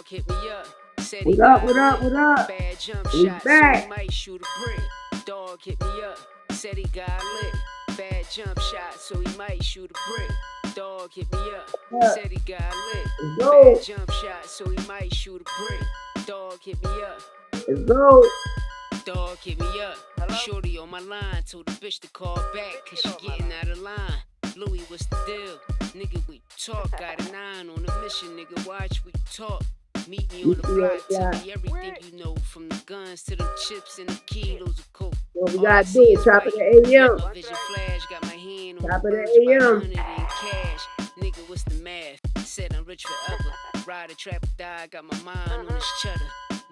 Dog hit me up. Said he What up? got What up? lit. What up? Bad jump We shot, so he back. might shoot a brick. Dog hit me up. Said he got lit. Bad jump shot, so he might shoot a brick. Dog hit me up. Said he got lit. Let's go. Bad jump shot, so he might shoot a brick. Dog hit me up. Let's go. Dog hit me up. Shorty on my line, told the bitch to call back, cause she getting out of line. Louis, what's the deal? Nigga, we talk. Got a 9 on a mission, nigga. Watch, we talk. Meet me on the block. Tell me everything you know, from the guns to the chips and the kilos of coke. What we gotta do? Top of the AM. My vision flash, got my hand on Top the of birds, the about AM. 100 in cash. Nigga, what's the math? Said I'm rich forever. Ride a trap or die, got my mind on this cheddar.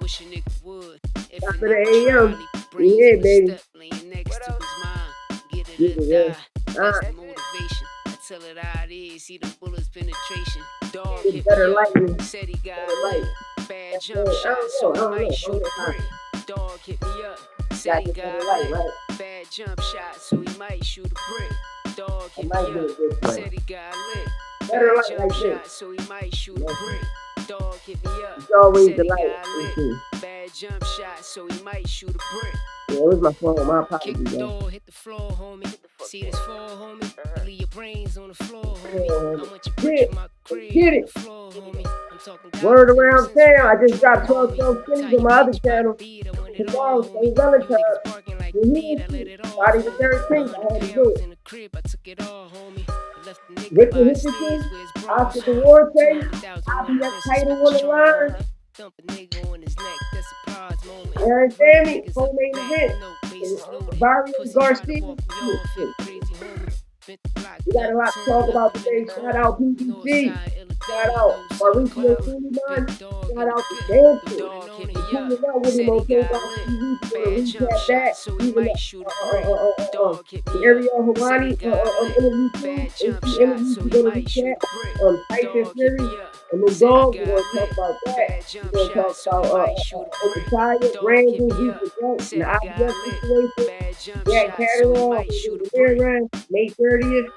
Wish a nigga would. If Top of a the nigga AM. try, brains Yeah, in the baby. step, laying next to his mind. Get it Yeah, or yeah. die. That's the motivation. I tell it how it is. See the bullets penetration. Dog Get hit better me lightning. up. Said he got Better light. bad jump I shot, don't so know, he might shoot a brick. Dog hit me up. Said Gotta he get got better light, right? bad jump shot, so he might shoot a brick. Dog hit me might do it up. this way. Said he got lit. Better Bad light jump like shot, this. so he might shoot a brick. Dog hit me up. It's always Said the he light. got lit. Bad jump shot, so he might shoot a brick. Yeah, it was my phone. My Kick apologies, the y'all. door, hit the floor, homie. See this fall, homie. You leave your brains on the floor, homie. I want your bricks from my crib Get on it. the floor, homie. I'm talking Word dollars, around since town. I just dropped homie. 12 things Tie on my your other bitch by the channel. beat, I want it Tomorrow, all, St. homie. You Valentine's. niggas barking like You the hear beat, I let it all, Friday the homie. 13th. I had to do 100 pounds it. in the crib, I took it all, homie. I left the nigga Richardson by his Hitchins, sleeves with his bras. Oscar Duarte 200,000 IBF princess Title with on the charm. line. Dump a nigga on his neck, that's a prize moment. You understand me? Niggas Whole up main back, event. no bases loaded. Barrio Pussy try to Garcia. walk me off, hit a crazy homie. Bent the block We got a lot up, to 10 talk about left today. him in the Shout car. out PBG. Northside, Shout Illinois, out no Mauricio circle. Suleiman. Big dog Shout in the out to pit. Dancing. Dog hit me Keeping up. it up with Said him on he got K-Box lit. TV. We're Bad gonna jump recap shot, that. so he Even might shoot a brick. the Dog hit me Ariel up. Said Hawani he got lit. interview too. Bad jump AC shot, interview. so We're he gonna might shoot recap a brick. Tyson Dog hit Fury me up. and the Said he dog. We're got gonna talk lit. about that. Bad jump We're gonna shot, talk so he about might shoot a brick. Obadiah, Dog Brandon, hit me who's up. the GOAT, Said and he the got IBF lit. situation. Bad jump Jack shot, so he Catterall, might who's shoot the a brick. run, May 30th.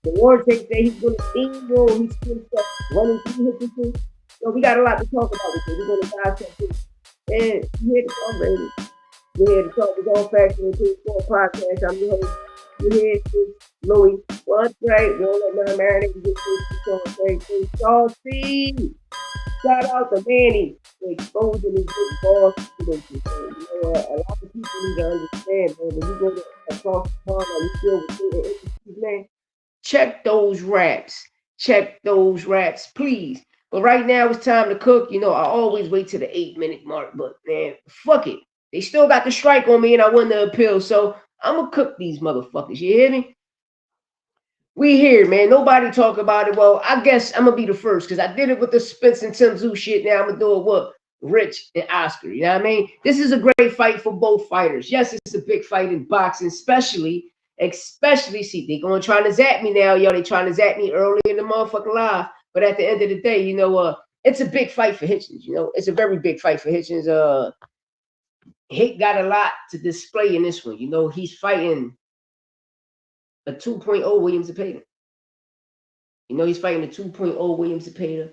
The Duarte said he's going to steamroll. He's still running through Hitchins. So we got a lot to talk about with this. We're going to dissect this. And you here to talk, baby. We're here to talk. It's all Faction and Two Sport Podcast. I'm your host. You're here to Louis. Well, that's right. We don't let none marinate. We get this to Saucy. Shout out to Manny for exposing his big boss to this. You know, a lot of people need to understand, man. When you go across the pond, or you deal with certain industries, man, check those raps. Check those raps, please. But right now it's time to cook. You know, I always wait to the 8-minute mark, but man, fuck it. They still got the strike on me and I won the appeal. So I'm gonna cook these motherfuckers. You hear me? We here, man. Nobody talk about it. Well, I guess I'm gonna be the first because I did it with the Spence and Tim Tszyu shit. Now I'm gonna do it with Rich and Oscar. You know what I mean? This is a great fight for both fighters. Yes, it's a big fight in boxing, especially. See, they gonna trying to zap me now, yo. They trying to zap me early in the motherfucking live. But at the end of the day, you know, it's a big fight for Hitchins. You know, it's a very big fight for Hitchins. Hit got a lot to display in this one. You know, he's fighting a 2.0 William Zepeda. You know, he's fighting a 2.0 William Zepeda.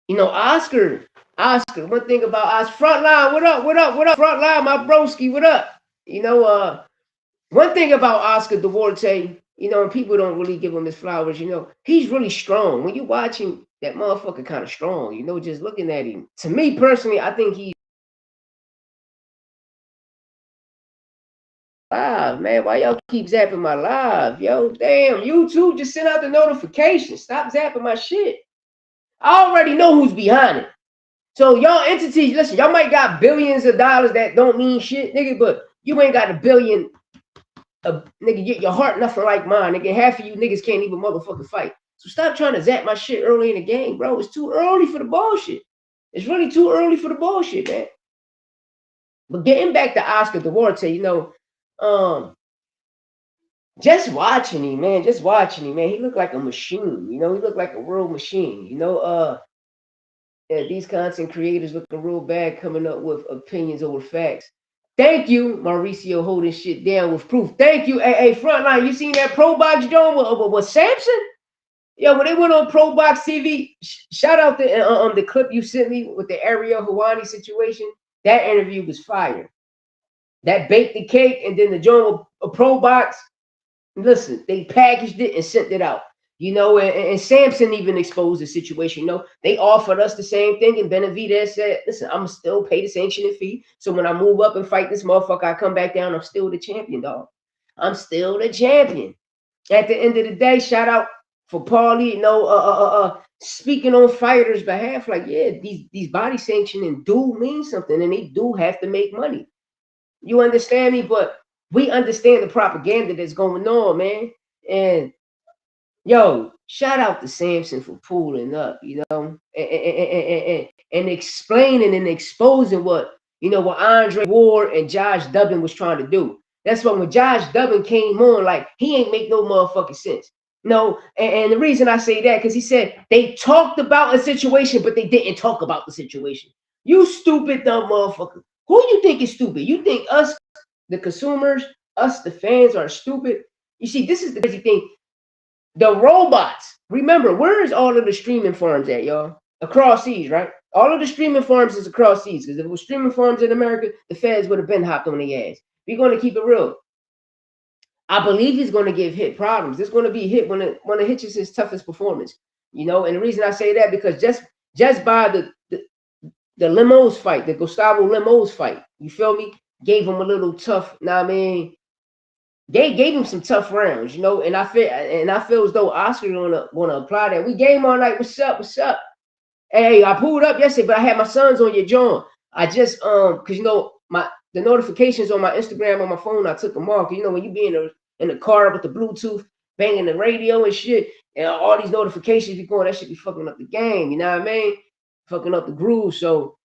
You know, Oscar. One thing about Oscar, Frontline, what up? Frontline, my broski, what up? You know, one thing about Oscar Duarte, you know, and people don't really give him his flowers, you know, he's really strong. When you watch him, that motherfucker kind of strong, you know, just looking at him. To me personally, I think he's live, man. Why y'all keep zapping my live? Yo, damn, YouTube just sent out the notification. Stop zapping my shit. I already know who's behind it. So y'all entities, listen, y'all might got billions of dollars that don't mean shit, nigga, but you ain't got a billion of, nigga, get your heart nothing like mine, nigga. Half of you niggas can't even motherfucking fight. So stop trying to zap my shit early in the game, bro. It's too early for the bullshit. It's really too early for the bullshit, man. But getting back to Oscar Duarte, you know, just watching him, man. He looked like a machine, you know. He looked like a real machine, you know. These content creators looking real bad coming up with opinions over facts. Thank you, Mauricio, holding shit down with proof. Thank you. Hey, Frontline, you seen that pro box joint with Samson? Yo, when they went on Pro Box TV, shout out the clip you sent me with the Ariel Hawani situation. That interview was fire. That baked the cake, and then the joint of Pro Box. Listen, they packaged it and sent it out. And Samson even exposed the situation. They offered us the same thing, and Benavidez said, "Listen, I'm still pay the sanctioning fee. So when I move up and fight this motherfucker, I come back down. I'm still the champion, dog. I'm still the champion." At the end of the day, shout out for Paulie. Speaking on fighters' behalf, like these body sanctioning do mean something, and they do have to make money. You understand me? But we understand the propaganda that's going on, man. And yo, shout out to Samson for pulling up, and explaining and exposing what Andre Ward and Josh Dubbin was trying to do. That's why when Josh Dubbin came on, like, he ain't make no motherfucking sense. No, and the reason I say that, because he said they talked about a situation, but they didn't talk about the situation. You stupid dumb motherfucker. Who you think is stupid? You think us, the consumers, us, the fans, are stupid? You see, this is the crazy thing. The robots. Remember, where is all of the streaming farms at, y'all? Across seas, right? All of the streaming farms is across seas. Because if it was streaming farms in America, the feds would have been hopped on their ass. We're going to keep it real. I believe he's going to give Hit problems. It's going to be Hit one of Hitchens' toughest performance. And the reason I say that, because just by the Limos fight, the Gustavo Limos fight, you feel me? Gave him a little tough. They gave him some tough rounds, and I feel as though Oscar gonna apply that. We game all night. What's up? Hey, I pulled up yesterday, but I had my sons on your joint. I just because the notifications on my Instagram on my phone, I took them off. When you be in the car with the Bluetooth, banging the radio and shit, and all these notifications be going, that should be fucking up the game. You know what I mean? Fucking up the groove. So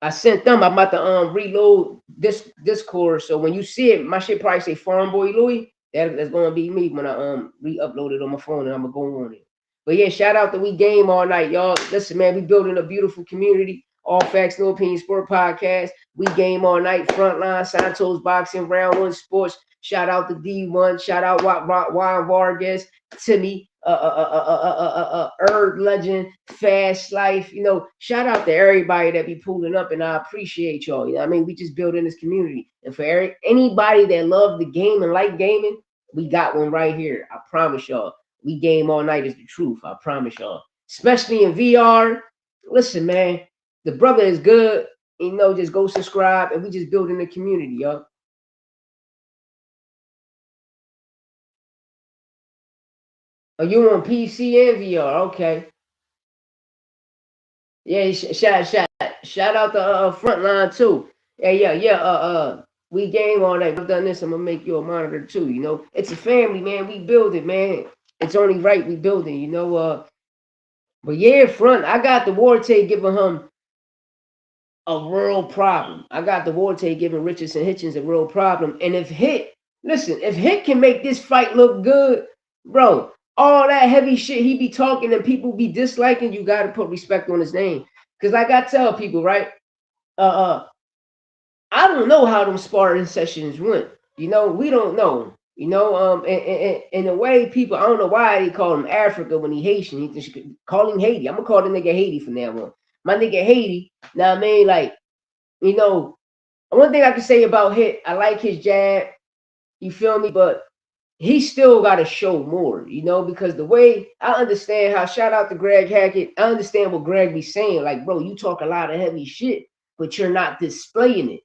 I sent them. I'm about to reload this Discord. So when you see it, my shit probably say Farm Boy Louis. That's gonna be me when I re-upload it on my phone, and I'm gonna go on it. But yeah, shout out that we game all night, y'all. Listen, man, we building a beautiful community. All Facts, No Opinion Sport Podcast. We game all night. Frontline, Santos Boxing, Round One Sports. Shout out to D1. Shout out Juan Vargas, Timmy, Herb Legend, Fast Life. Shout out to everybody that be pulling up, and I appreciate y'all. We just building this community. And for anybody that love the game and like gaming, we got one right here. I promise y'all. We game all night is the truth. I promise y'all. Especially in VR. Listen, man. The brother is good. Just go subscribe, and we just building the community, y'all. Are you on PC and VR? Okay. Yeah, shout out to Frontline too. Yeah. We game all night. I've done this. I'm gonna make you a monitor too. It's a family, man. We build it, man. It's only right we building. But yeah, Front. I got the Duarte giving him a real problem. I got the Duarte giving Richardson Hitchins a real problem. And if Hit can make this fight look good, bro, all that heavy shit he be talking and people be disliking, you got to put respect on his name. Because like I tell people, right, I don't know how them sparring sessions went. We don't know. In a way, people, I don't know why they call him Africa when he Haitian. He just call him Haiti. I'm gonna call the nigga Haiti from now on. My nigga Haiti. Now I mean, like, one thing I can say about Hit, I like his jab. You feel me? But he still got to show more, because the way I understand how, shout out to Greg Hackett, I understand what Greg be saying. Like, bro, you talk a lot of heavy shit, but you're not displaying it.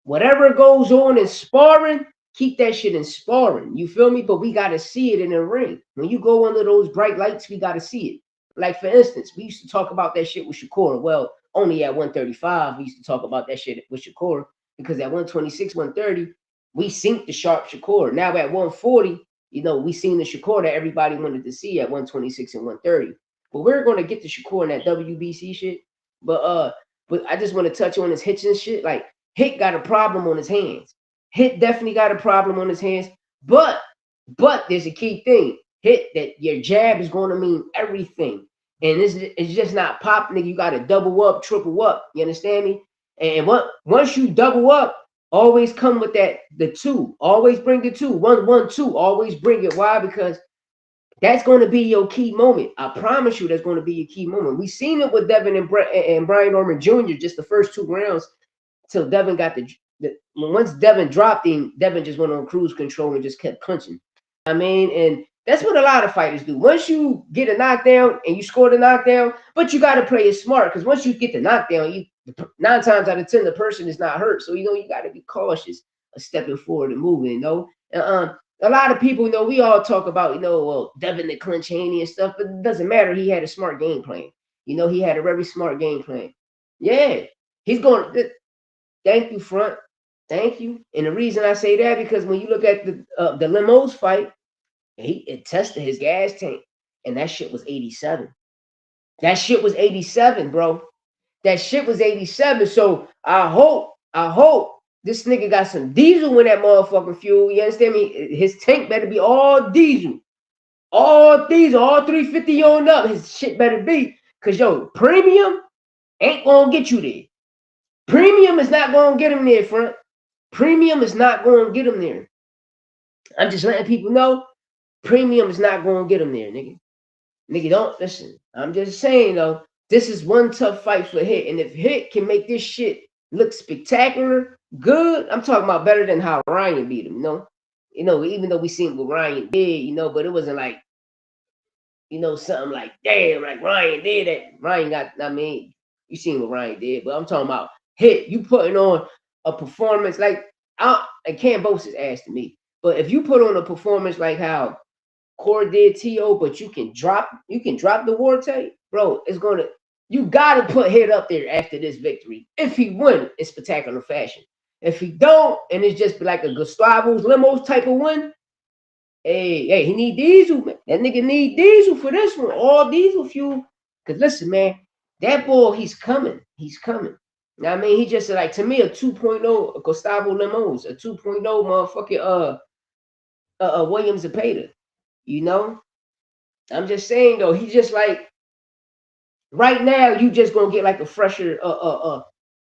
Whatever goes on in sparring, keep that shit in sparring. You feel me? But we got to see it in the ring. When you go under those bright lights, we got to see it. Like, for instance, we used to talk about that shit with Shakur. Well, only at 135, we used to talk about that shit with Shakur, because at 126, 130, we synced the sharp Shakur. Now at 140, we seen the Shakur that everybody wanted to see at 126 and 130. But we're going to get the Shakur in that WBC shit. But I just want to touch on this Hitchens shit. Like, Hit got a problem on his hands. Hit definitely got a problem on his hands. But there's a key thing. Hit that your jab is going to mean everything. And it's just not pop, nigga. You got to double up, triple up. You understand me? And once you double up, always come with the two. Always bring the two. 1, 1, 2. Always bring it. Why? Because That's going to be your key moment. I promise you, that's going to be your key moment. We seen it with Devin and Brian Norman Jr. just the first 2 rounds till Devin got once Devin dropped him, Devin just went on cruise control and just kept punching. I mean, and that's what a lot of fighters do. Once you get a knockdown and you score the knockdown, but you got to play it smart because once you get the knockdown, 9 times out of 10 the person is not hurt. So you got to be cautious of stepping forward and moving. A lot of people, we all talk about, well, Devin the clinch Haney and stuff, but it doesn't matter. He had a smart game plan. He had a very smart game plan. Yeah, he's going. Thank you, front. Thank you. And the reason I say that because when you look at the Limos fight, it tested his gas tank, and that shit was 87. That shit was 87, bro. That shit was 87. So I hope this nigga got some diesel in that motherfucking fuel. You understand me? His tank better be all diesel. All diesel, all 350 on up. His shit better be. Because, premium ain't going to get you there. Premium is not going to get him there, front. Premium is not going to get him there. I'm just letting people know, premium is not going to get him there, nigga. Nigga, don't listen. I'm just saying, though, this is one tough fight for Hit. And if Hit can make this shit look spectacular, good, I'm talking about better than how Ryan beat him, even though we seen what Ryan did, but it wasn't like, something like, damn, like Ryan did that. Ryan got, you seen what Ryan did, but I'm talking about Hit. You putting on a performance like, I can't boast his ass to me, but if you put on a performance like how Core did T.O., but you can drop the Duarte, bro, you gotta put Hit up there after this victory. If he win in spectacular fashion. If he don't, and it's just like a Gustavo's Limos type of win, hey, he need diesel, man. That nigga need diesel for this one, all diesel fuel. Cause listen, man, that boy, he's coming. He's coming. He just like, to me, a 2.0 Gustavo Limos, a 2.0 motherfucking Williams Zepeda. I'm just saying though, he's just like, right now you just gonna get like a fresher, a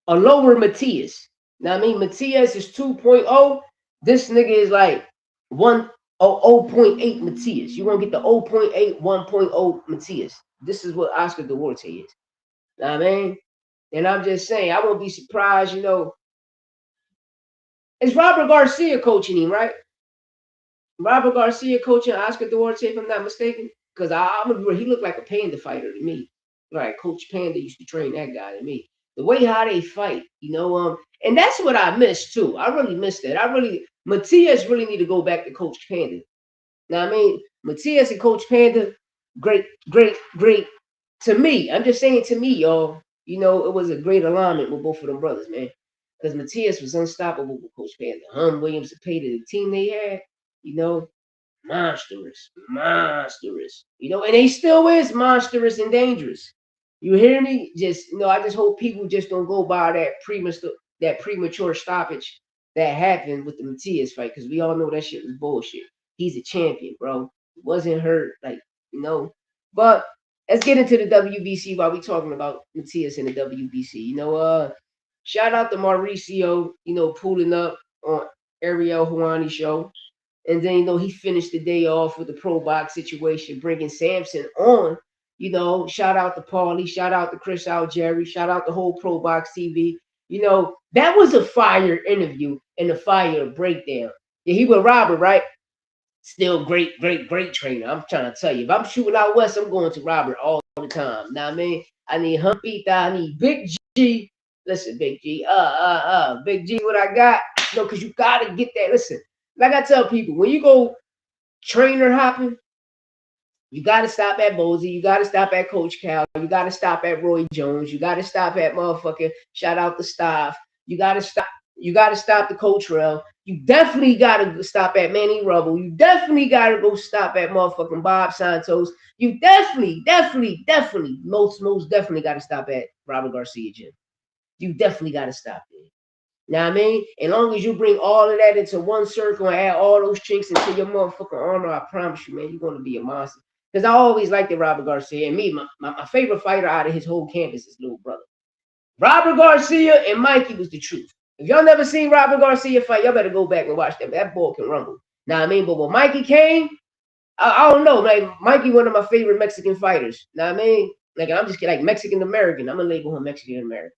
lower Matias. Matias is 2.0. This nigga is like 0.8 Matias. You're gonna get the 0.8, 1.0 Matias. This is what Oscar Duarte is. And I'm just saying, I won't be surprised, It's Robert Garcia coaching him, right? Robert Garcia coaching Oscar Duarte, if I'm not mistaken. Because he looked like a Panda fighter to me. Right, Coach Panda used to train that guy to me. The way how they fight, and that's what I miss too. I really miss that. Matias really need to go back to Coach Panda. Matias and Coach Panda, great. To me, I'm just saying to me, y'all, it was a great alignment with both of them brothers, man. Because Matias was unstoppable with Coach Panda. Williams Zepeda, the team they had, monstrous. And they still is monstrous and dangerous. You hear me? I just hope people just don't go by that premature stoppage that happened with the Matias fight, because we all know that shit was bullshit. He's a champion, bro. He wasn't hurt, But let's get into the WBC while we talking about Matias and the WBC. Shout out to Mauricio, pulling up on Ariel Helwani show. And then, he finished the day off with the pro box situation, bringing Samson on. Shout out to Paulie, shout out to Chris Algeri, shout out the whole Pro Box TV. That was a fire interview and a fire breakdown. Yeah, he with Robert, right? Still great trainer. I'm trying to tell you, if I'm shooting out west, I'm going to Robert all the time. I need Humpita, I need Big G. Listen, Big G, Big G, what I got? Because you gotta get that. Listen, like I tell people, when you go trainer hopping, you got to stop at Bozy. You got to stop at Coach Cal. You got to stop at Roy Jones. You got to stop at motherfucking shout out the staff. You got to stop the Coach Rel. You definitely got to stop at Manny Rubble. You definitely got to go stop at motherfucking Bob Santos. You definitely, most definitely got to stop at Robert Garcia Gym. You definitely got to stop there. As long as you bring all of that into one circle and add all those chinks into your motherfucking armor, I promise you, man, you're going to be a monster. Because I always liked the Robert Garcia. And me, my favorite fighter out of his whole campus is little brother. Robert Garcia and Mikey was the truth. If y'all never seen Robert Garcia fight, y'all better go back and watch that. That boy can rumble. But when Mikey came, I don't know, like Mikey, one of my favorite Mexican fighters. Know what I mean? Like I'm just like Mexican American. I'm gonna label him Mexican American.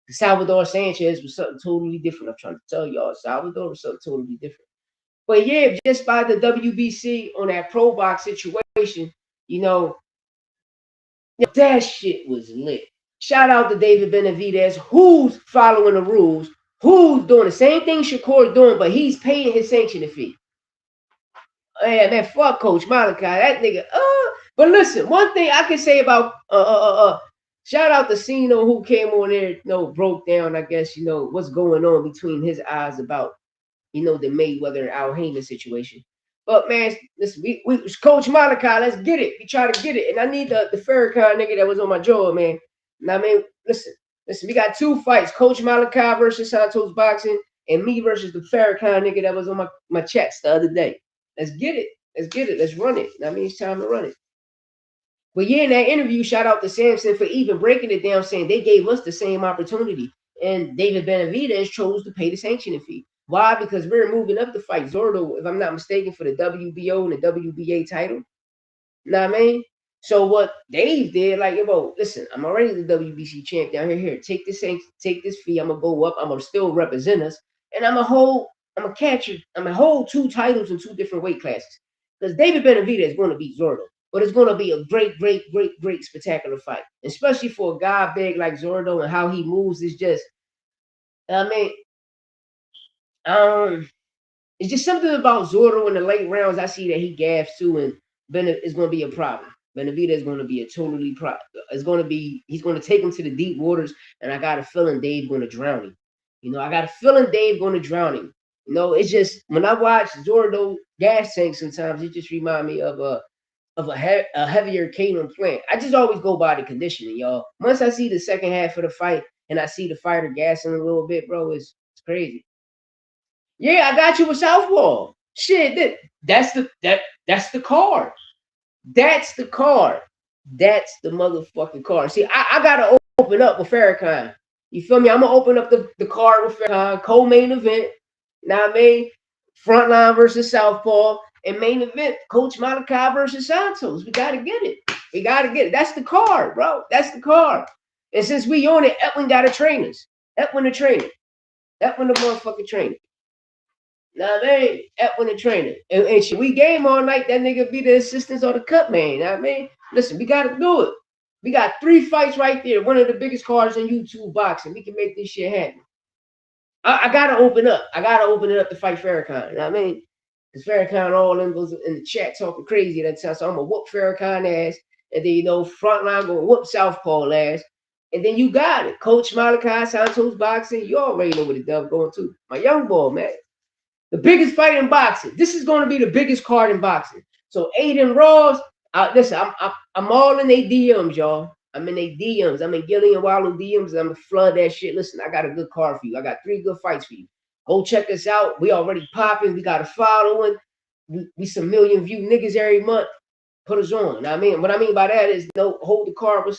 Salvador Sanchez was something totally different. I'm trying to tell y'all, Salvador was something totally different. But yeah, just by the WBC on that pro box situation, you know, that shit was lit. Shout out to David Benavidez, who's following the rules, who's doing the same thing Shakur's doing, but he's paying his sanctioning fee. Man, fuck Coach Malachi. That nigga, but listen, one thing I can say about shout out to Cino who came on there, broke down, I guess, what's going on between his eyes about, the Mayweather and Al Heyman situation. But man, listen, we Coach Malachi, let's get it. We try to get it. And I need the Farrakhan nigga that was on my jaw, man. And I mean, listen, we got 2 fights. Coach Malachi versus Santos Boxing, and me versus the Farrakhan nigga that was on my chats the other day. Let's get it. Let's run it. I mean, it's time to run it. But yeah, in that interview, shout out to Samson for even breaking it down, saying they gave us the same opportunity. And David Benavidez chose to pay the sanctioning fee. Why? Because we're moving up to fight Zordo, if I'm not mistaken, for the WBO and the WBA title. You know what I mean? So what Dave did, like, listen, I'm already the WBC champ down here. Here, take this fee. I'm gonna go up. I'm gonna still represent us, and I'm a catcher. I'm gonna hold 2 titles in 2 different weight classes. Because David Benavidez is going to beat Zordo, but it's going to be a great, great, great, great spectacular fight, especially for a guy big like Zordo and how he moves is just. I mean, it's just something about Zordo in the late rounds. I see that he gaffs too, and is going to be a problem. Benavidez is going to be a totally problem. He's going to take him to the deep waters, and I got a feeling Dave's going to drown him. I got a feeling Dave going to drown him. It's just when I watch Zordo gas tank, sometimes it just remind me of a heavier Canaan plant. I just always go by the conditioning, y'all. Once I see the second half of the fight and I see the fighter gassing a little bit, bro, it's crazy. Yeah, I got you with Southpaw. Shit, that's the card. That's the card. That's the motherfucking card. See, I gotta open up with Farrakhan. You feel me? I'm gonna open up the card with Farrakhan, co-main event. Now I mean, Frontline versus Southpaw, and main event, Coach Malachi versus Santos. We gotta get it. That's the card, bro. That's the card. And since we on it, Edwin got a trainers. Edwin the trainer. Edwin the motherfucking trainer. Nah, man, Edwin the trainer. And shit, we game all night. That nigga be the assistant or the cut man. Nah, man, listen, we gotta do it. We got 3 fights right there. One of the biggest cards on YouTube boxing. We can make this shit happen. I gotta open up. I gotta open it up to fight Farrakhan. You know what I mean? Because Farrakhan all in goes in the chat talking crazy that time. So I'm gonna whoop Farrakhan ass. And then, Frontline gonna whoop Southpaw ass. And then you got it. Coach Malachi, Santos Boxing. You already know where the dub going to. My young boy, man. The biggest fight in boxing. This is going to be the biggest card in boxing. So Aiden Ross, listen, I'm all in their DMs, y'all. I'm in their DMs. I'm in Gillian Wallow DMs. I'm going to flood that shit. Listen, I got a good card for you. I got 3 good fights for you. Go check us out. We already popping. We got a following. We some million view niggas every month. Put us on. I mean, what I mean by that is hold the card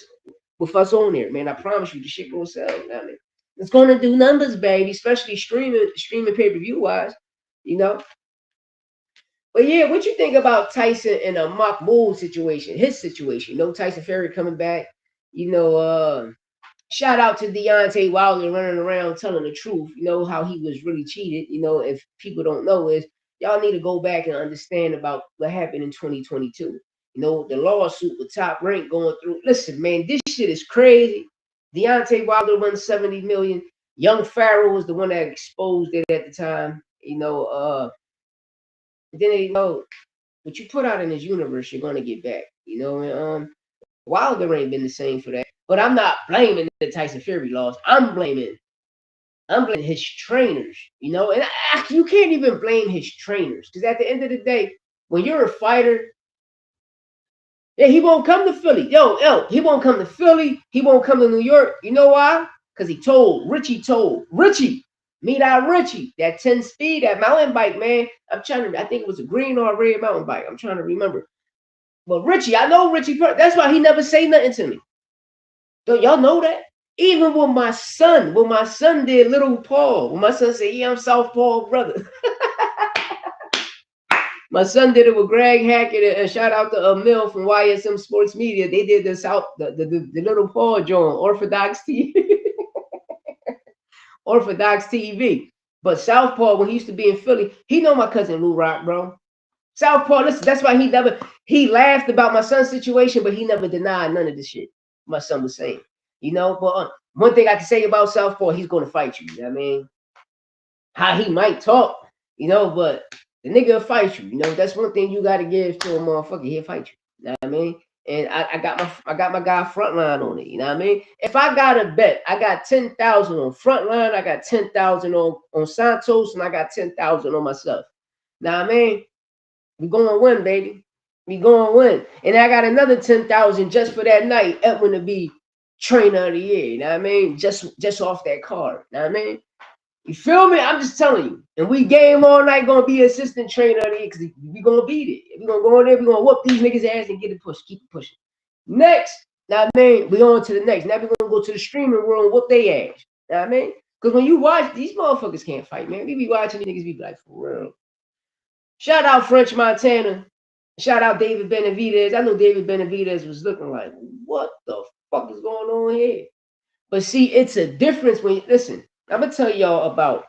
with us on there, man. I promise you, the shit gonna sell. You know what I mean? It's gonna do numbers, baby, especially streaming pay-per-view wise. But yeah, what you think about Tyson and a Mahmoud situation, his situation? Tyson Fury coming back. Shout out to Deontay Wilder running around telling the truth. How he was really cheated. If people don't know is y'all need to go back and understand about what happened in 2022. The lawsuit with Top Rank going through. Listen, man, this shit is crazy. Deontay Wilder won $70 million. Young Pharaoh was the one that exposed it at the time. Then what you put out in this universe, you're gonna get back. Wilder ain't been the same for that. But I'm not blaming the Tyson Fury loss. I'm blaming his trainers. And you can't even blame his trainers because at the end of the day, when you're a fighter, yeah, he won't come to Philly. He won't come to Philly. He won't come to New York. You know why? Because Richie told meet out Richie, that 10 speed, that mountain bike, man. I think it was a green or a red mountain bike. I'm trying to remember. But Richie, I know Richie. That's why he never say nothing to me. Don't y'all know that? Even when my son did Little Paul, when my son said, yeah, I'm Southpaw brother. My son did it with Greg Hackett, and shout out to Mill from YSM Sports Media. They did the little Paul joint, Orthodox TV. Orthodox TV. But Southpaw, when he used to be in Philly, he know my cousin Lou Rock, bro. Southpaw, listen, that's why he laughed about my son's situation, but he never denied none of the shit my son was saying. You know, but one thing I can say about Southpaw, he's going to fight you. You know what I mean? How he might talk, you know, but the nigga will fight you. You know, that's one thing you got to give to a motherfucker. He'll fight you. You know what I mean? And I got my guy Frontline on it. You know what I mean? If I got a bet, I got 10,000 on Frontline, I got 10,000 on Santos, and I got 10,000 on myself. Know what I mean? We gonna win, baby. We gonna win. And I got another 10,000 just for that night. Edwin to be trainer of the year. You know what I mean? Just off that card. You know what I mean? You feel me? I'm just telling you. And we game all night, gonna be assistant trainer of the year because we gonna beat it. We gonna go in there, we gonna whoop these niggas' ass and get it pushed. Keep it pushing. Next, now I mean, we on to the next. Now we gonna go to the streaming world and whoop they ass. You know what I mean? Because when you watch, these motherfuckers can't fight, man. We be watching these niggas be like, for real. Shout out French Montana. Shout out David Benavidez. I know David Benavidez was looking like, what the fuck is going on here? But see, it's a difference when you listen. I'm gonna tell y'all about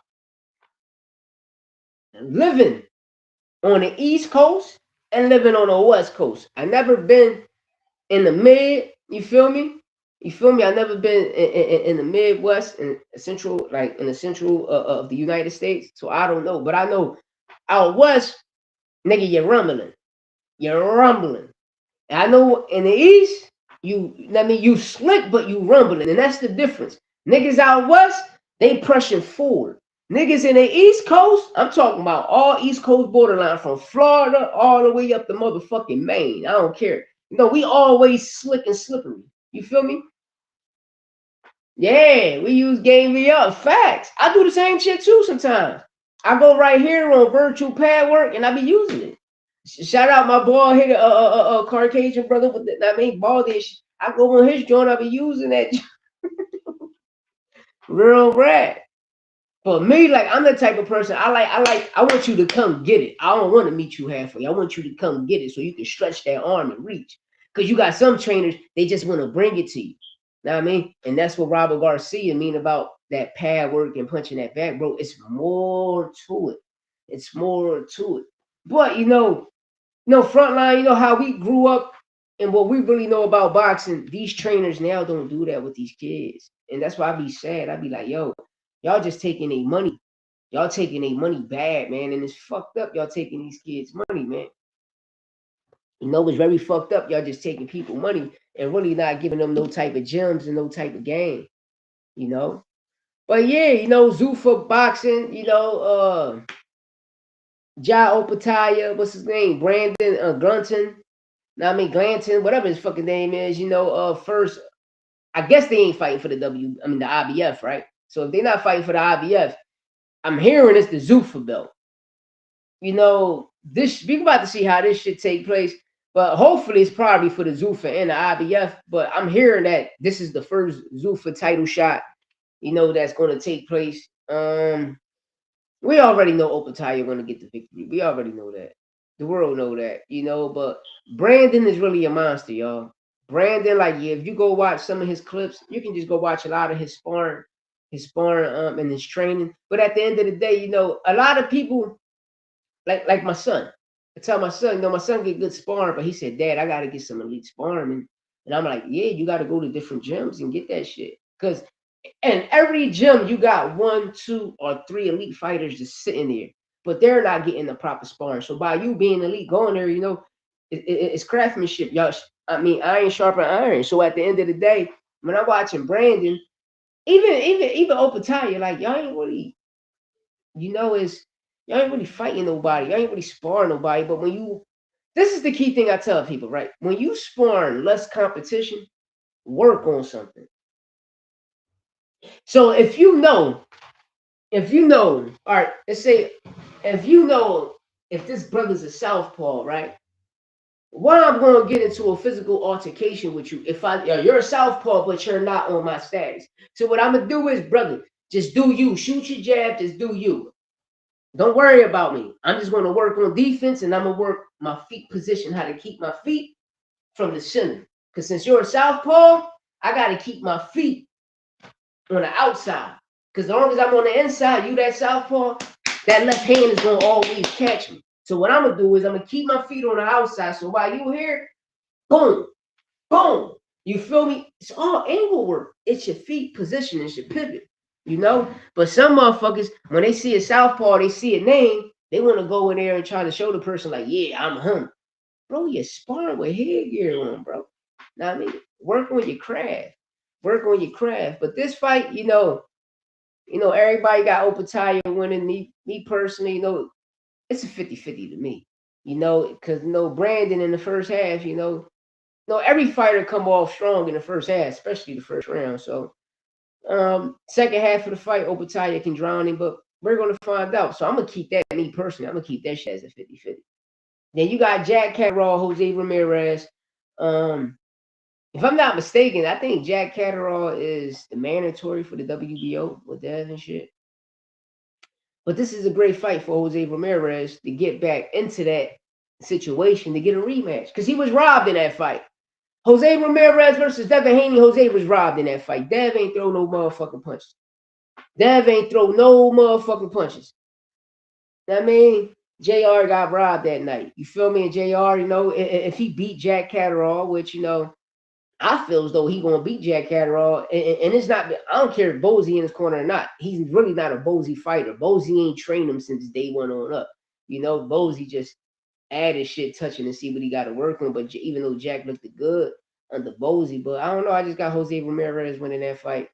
living on the East Coast and living on the West Coast. I never been in the mid. You feel me? You feel me? I never been in the Midwest and central, like in the central of the United States. So I don't know, but I know out west, nigga, you're rumbling. You're rumbling. And I know in the East, you slick, but you rumbling, and that's the difference. Niggas out west, they pushing forward. Niggas in the East Coast, I'm talking about all East Coast borderline from Florida all the way up to motherfucking Maine. I don't care. You know, we always slick and slippery. You feel me? Yeah, we use Game VR. Facts. I do the same shit too sometimes. I go right here on virtual pad work and I be using it. Shout out my bald headed Caucasian brother with the, I mean, baldish. I go on his joint, I be using that. Real rat. For me, like I'm the type of person I want you to come get it. I don't want to meet you halfway. I want you to come get it so you can stretch that arm and reach. Because you got some trainers, they just want to bring it to you. Know what I mean? And that's what Robert Garcia mean about that pad work and punching that back, bro. It's more to it. It's more to it. But you know, Frontline, you know how we grew up and what we really know about boxing, these trainers now don't do that with these kids. And that's why I be sad. I be like, yo, y'all just taking their money. Y'all taking their money bad, man. And it's fucked up. Y'all taking these kids' money, man. You know, it's very fucked up. Y'all just taking people money and really not giving them no type of gems and no type of game, you know. But yeah, you know, Zuffa boxing, you know, Ja Opataya, what's his name? Brandon Grunton. I mean Glanton, whatever his fucking name is, you know, first, I guess they ain't fighting for the the IBF, right? So if they're not fighting for the IBF, I'm hearing it's the Zuffa belt. You know, we about to see how this shit take place. But hopefully it's probably for the Zuffa and the IBF. But I'm hearing that this is the first Zuffa title shot, you know, that's going to take place. We already know Opataya going to get the victory. We already know that. The world know that, you know. But Brandon is really a monster, y'all. Brandon, like, yeah, if you go watch some of his clips, you can just go watch a lot of his sparring, and his training. But at the end of the day, you know, a lot of people, like my son. I tell my son, you know, my son get good sparring, but he said, Dad, I got to get some elite sparring. And I'm like, yeah, you got to go to different gyms and get that shit. Because in every gym, you got 1, 2, or 3 elite fighters just sitting there, but they're not getting the proper sparring. So by you being elite going there, you know, it's craftsmanship. Y'all, I mean, iron sharpen iron. So at the end of the day, when I'm watching Brandon, even Opataya, like, y'all ain't really, you know, y'all ain't really fighting nobody. Y'all ain't really sparring nobody. But this is the key thing I tell people, right? When you sparring less competition, work on something. So if you know, all right, let's say if you know if this brother's a southpaw, right? Why I'm going to get into a physical altercation with you if you're a southpaw, but you're not on my status. So what I'm going to do is, brother, just do you. Shoot your jab, just do you. Don't worry about me. I'm just going to work on defense, and I'm going to work my feet position, how to keep my feet from the center. Because since you're a southpaw, I got to keep my feet on the outside. Because as long as I'm on the inside, you that southpaw, that left hand is going to always catch me. So what I'm going to do is I'm going to keep my feet on the outside. So while you here, boom, boom. You feel me? It's all angle work. It's your feet position. It's your pivot. You know? But some motherfuckers, when they see a southpaw, they see a name, they want to go in there and try to show the person like, yeah, I'm him. Bro, you're sparring with headgear on, bro. Know what I mean? Work on your craft. Work on your craft. But this fight, everybody got Opetaya winning. Me personally, it's a 50-50 to me. Because Brandon in the first half, every fighter come off strong in the first half, especially the first round. So second half of the fight, Opetaya can drown him, but we're gonna find out. So I'm gonna keep that, me personally, I'm gonna keep that shit as a 50-50. Then you got Jack Catterall, Jose Ramirez. If I'm not mistaken, I think Jack Catterall is the mandatory for the WBO with Dev and shit. But this is a great fight for Jose Ramirez to get back into that situation to get a rematch because he was robbed in that fight. Jose Ramirez versus Devin Haney. Jose was robbed in that fight. Dev ain't throw no motherfucking punches. Dev ain't throw no motherfucking punches. I mean, JR got robbed that night. You feel me? And JR, if he beat Jack Catterall, which, I feel as though he gonna beat Jack Catterall, and it's not. I don't care if Bozy in his corner or not. He's really not a Bozy fighter. Bozy ain't trained him since day one on up. Bozy just added shit touching to see what he got to work on. But even though Jack looked good under Bozy, but I don't know. I just got Jose Ramirez winning that fight.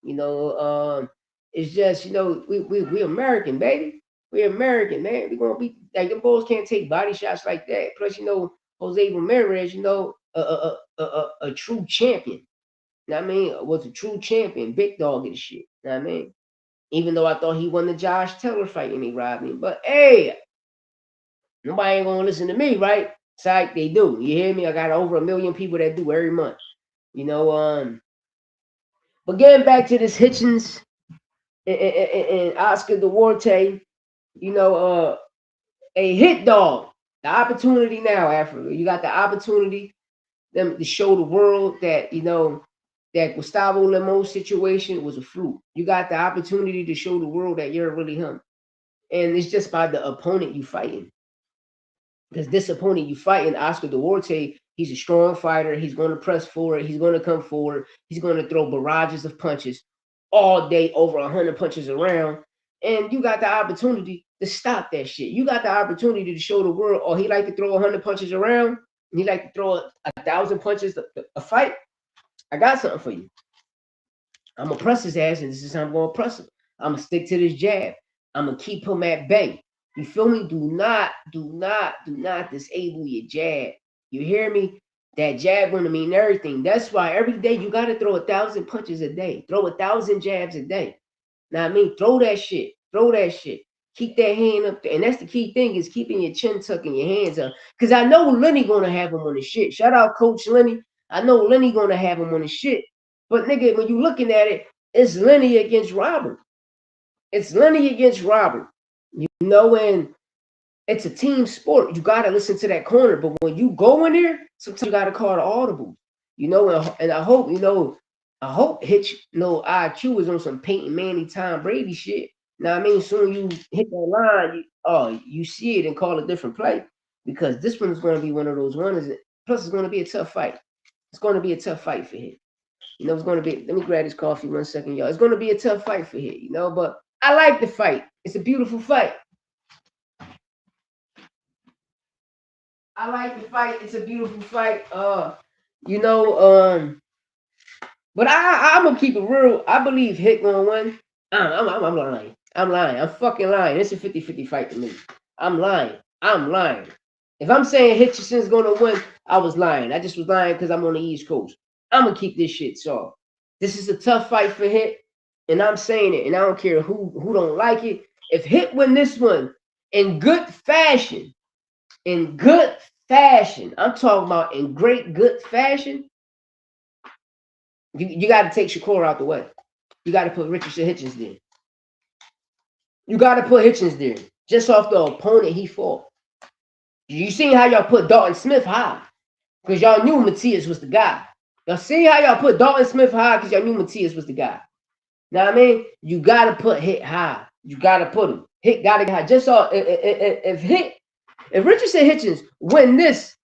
It's just we American, baby. We American, man. We gonna be like the Bulls can't take body shots like that. Plus, Jose Ramirez, a true champion. You know what I mean? Was a true champion, big dog and shit. You know what I mean? Even though I thought he won the Josh Taylor fight and he robbed me. But hey, nobody ain't gonna listen to me, right? It's like they do. You hear me? I got over 1 million people that do every month. But getting back to this Hitchins and Oscar Duarte, a hit dog. The opportunity now, Africa. You got the opportunity them to show the world that that Gustavo Lemon situation was a fluke. You got the opportunity to show the world that you're really him, and it's just by the opponent you fighting. Because this opponent you fighting, Oscar Duarte, he's a strong fighter. He's going to press forward. He's going to come forward. He's going to throw barrages of punches all day, over 100 punches around. And you got the opportunity to stop that shit. You got the opportunity to show the world, oh, he like to throw 100 punches around. He like to throw 1,000 punches a fight. I got something for you. I'm going to press his ass, and this is how I'm going to press him. I'm going to stick to this jab. I'm going to keep him at bay. You feel me? Do not disable your jab. You hear me? That jab going to mean everything. That's why every day you got to throw 1,000 punches a day. Throw 1,000 jabs a day. Now, I mean, throw that shit. Throw that shit. Keep that hand up there. And that's the key thing is keeping your chin tucked and your hands up. Because I know Lenny going to have him on the shit. Shout out Coach Lenny. I know Lenny going to have him on the shit. But, nigga, when you looking at it, it's Lenny against Robert. It's Lenny against Robert. And it's a team sport. You got to listen to that corner. But when you go in there, sometimes you got to call the audible. And I hope, I hope IQ is on some Peyton Manning, Tom Brady shit. Now, I mean, soon you hit that line, you see it and call a different play. Because this one is going to be one of those ones. Plus, it's going to be a tough fight. It's going to be a tough fight for him. It's going to be, let me grab this coffee 1 second, y'all. It's going to be a tough fight for him, but I like the fight. It's a beautiful fight. I like the fight. It's a beautiful fight. But I'm gonna keep it real. I believe Hit gonna win. I'm lying. I'm lying. I'm fucking lying. It's a 50-50 fight to me. I'm lying. If I'm saying Hitchinson's gonna win, I was lying. I just was lying because I'm on the East Coast. I'm gonna keep this shit soft. This is a tough fight for Hit, and I'm saying it, and I don't care who don't like it. If Hit win this one in good fashion, I'm talking about in great good fashion. You got to take Shakur out the way. You got to put Richardson Hitchins there. You got to put Hitchins there. just off the opponent he fought. You seen how y'all put Dalton Smith high because y'all knew Matias was the guy. Y'all see how y'all put Dalton Smith high because y'all knew Matias was the guy. Know what I mean? You gotta put Hit high. You gotta put him. Hit gotta get high. Just all if Richardson Hitchins win this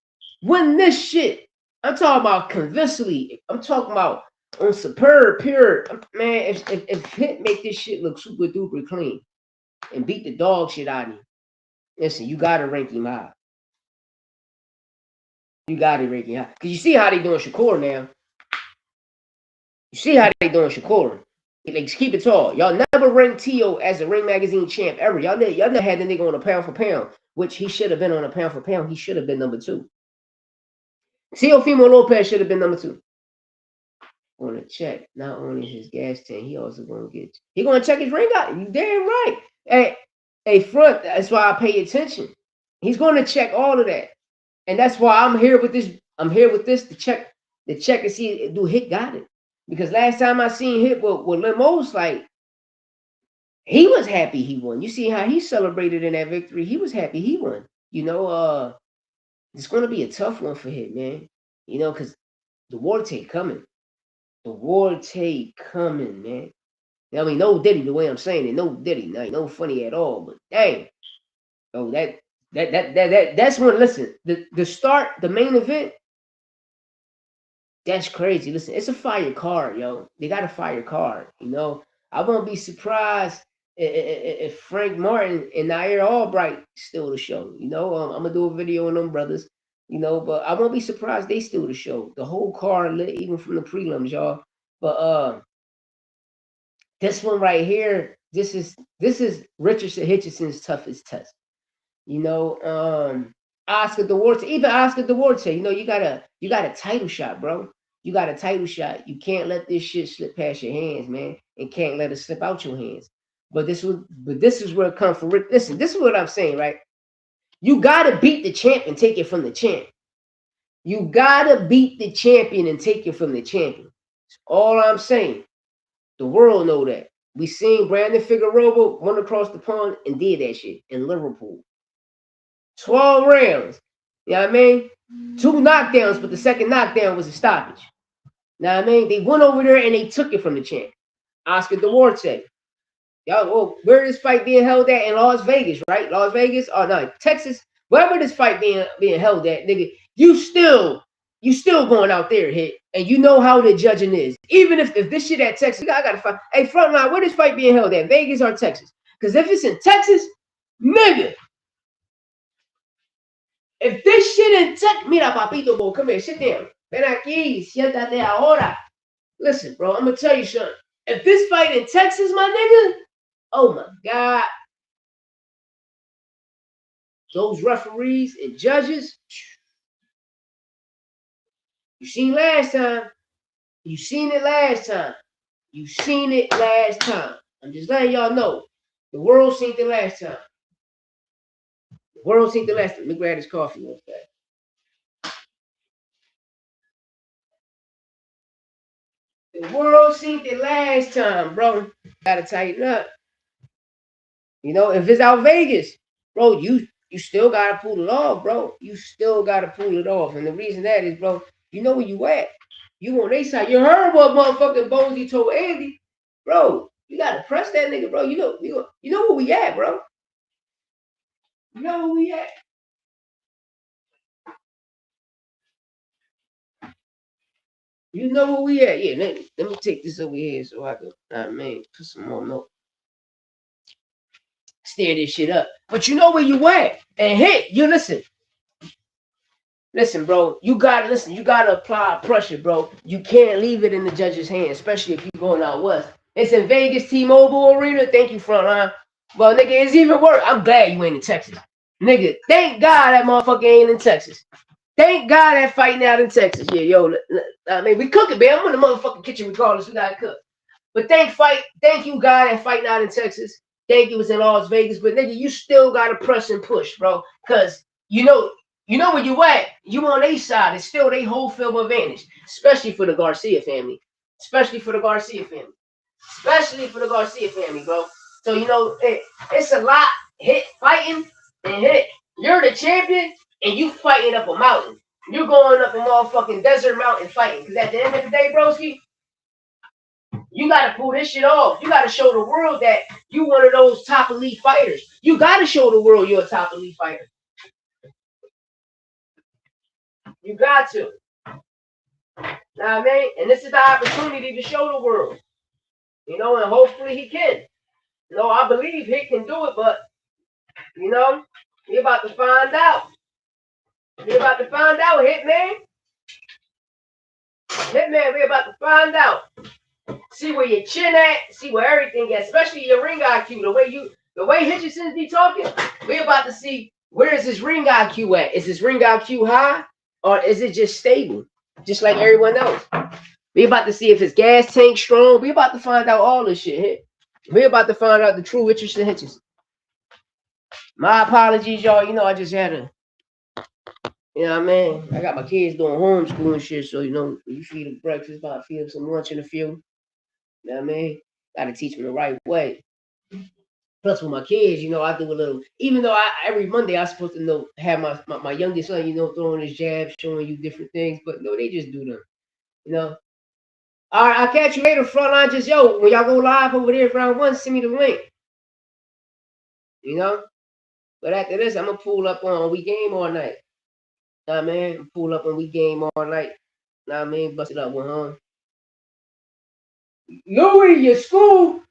shit, I'm talking about convincingly. I'm talking about on superb, pure. Man, if Hit make this shit look super duper clean and beat the dog shit out of him, listen, you gotta rank him high. You gotta rank him high. Cause you see how they doing Shakur now. You see how they doing Shakur. Like, keep it tall. Y'all never ranked Tio as a Ring Magazine champ ever. Y'all never had the nigga on a pound for pound, which he should have been on a pound for pound. He should have been number 2. Teofimo Lopez should have been number 2. On a check, not only his gas tank, he also gonna check his ring out. You damn right. Hey, front. That's why I pay attention. He's gonna check all of that, and that's why I'm here with this. I'm here with this to check and see do Hit got it. Because last time I seen Hit with Limos, like, he was happy he won. You see how he celebrated in that victory. He was happy he won. You know, it's going to be a tough one for Hit, man. You know, because the war tape coming. The war tape coming, man. I mean, no Diddy, the way I'm saying it. No Diddy. No funny at all. But dang. Oh, that's when, listen, the start, the main event, that's crazy. Listen, it's a fire card, yo. They got a fire card, you know. I won't be surprised if Frank Martin and Nair Albright steal the show. You know, I'm gonna do a video on them brothers, you know, but I won't be surprised they steal the show. The whole card lit, even from the prelims, y'all. But this one right here, this is Richardson Hitchinson's toughest test. You know, Oscar Duarte, even Oscar Duarte, you know, you got a title shot, bro. You got a title shot. You can't let this shit slip past your hands, man, and can't let it slip out your hands. But this is where it comes from. Listen, this is what I'm saying, right? You gotta beat the champ and take it from the champ. You gotta beat the champion and take it from the champion. That's all I'm saying. The world know that. We seen Brandon Figueroa run across the pond and did that shit in Liverpool. 12 rounds. You know what I mean? 2 knockdowns, but the second knockdown was a stoppage. You know what I mean? They went over there and they took it from the champ. Oscar Duarte. Y'all, well, where is this fight being held at? In Las Vegas, right? Las Vegas? Oh no, Texas. Wherever this fight being held at, nigga, you still going out there, Hit. And you know how the judging is. Even if this shit at Texas, I gotta fight. Hey, frontline, where this fight being held at? Vegas or Texas? Because if it's in Texas, nigga. If this shit in Texas, mira, papito, boy, come here, sit down. Ven aquí, siéntate ahora. Listen, bro, I'm gonna tell you something. If this fight in Texas, my nigga, oh my God. Those referees and judges, you seen last time. You seen it last time. You seen it last time. I'm just letting y'all know. The world seen it last time. The world seen it last time. Let me grab this coffee real fast. The world seen it last time, bro. Gotta tighten up. You know, if it's out Vegas, bro, you still gotta pull it off, bro. You still gotta pull it off. And the reason that is, bro, you know where you at. You on their side. You heard what motherfucking Bonesy told Andy, bro. You gotta press that nigga, bro. You know where we at, bro. You know where we at. You know where we at. Yeah, let me take this over here so I can, put some more notes. Steer this shit up. But you know where you at. And Hit, you listen. Listen, bro, you gotta apply pressure, bro. You can't leave it in the judge's hands, especially if you're going out west. It's in Vegas, T-Mobile Arena. Thank you, frontline. Well, nigga, it's even worse. I'm glad you ain't in Texas. Nigga, thank God that motherfucker ain't in Texas. Thank God that fighting out in Texas. Yeah, yo, I mean, we cooking, man. I'm in the motherfucking kitchen regardless. We gotta cook. But thank you, God, that fighting out in Texas. Thank you, was in Las Vegas. But nigga, you still gotta press and push, bro. Cause you know where you at. You on their side. It's still their whole film advantage. Especially for the Garcia family. Especially for the Garcia family, bro. So, you know, it's a lot Hit fighting and Hit. You're the champion and you fighting up a mountain. You're going up a motherfucking desert mountain fighting. Because at the end of the day, broski, you got to pull this shit off. You got to show the world that you one of those top elite fighters. You got to show the world you're a top elite fighter. You got to. Know what I mean? And this is the opportunity to show the world. You know, and hopefully he can. You know, I believe he can do it, but, you know, we about to find out. We about to find out, Hitman. Hitman, we about to find out. See where your chin at, see where everything at, especially your ring IQ. The way Hitchins be talking, we about to see where is his ring IQ at. Is his ring IQ high or is it just stable? Just like everyone else. We about to see if his gas tank strong. We about to find out all this shit. We about to find out the true Richardson Hitchins. My apologies, y'all. You know, I just had a, you know what I mean? I got my kids doing homeschool and shit, so, you know, you feed them breakfast, about to feed them some lunch in a few. You know what I mean? Got to teach them the right way. Plus, with my kids, you know, I do a little, even though every Monday I'm supposed to know, have my youngest son, you know, throwing his jabs, showing you different things, but no, they just do them. You know? All right, I'll catch you later, Frontline. Just, yo, when y'all go live over there, round one, send me the link. You know? But after this, I'm going to pull up on We Game all night. Know what I mean? Pull up on We Game all night. Know what I mean? Bust it up with him. Louis, your school.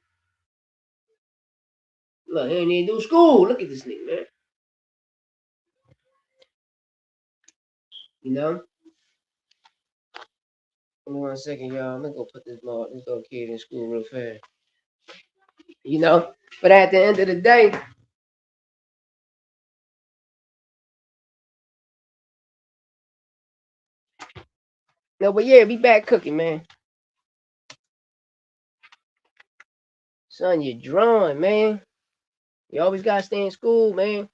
Look, he ain't even do school. Look at this nigga, man. You know? Hold on 1 second, y'all. I'm gonna go put this little kid in school real fast. You know? But at the end of the day, no, but yeah, we back cooking, man. Son, you're drawing, man. You always gotta stay in school, man.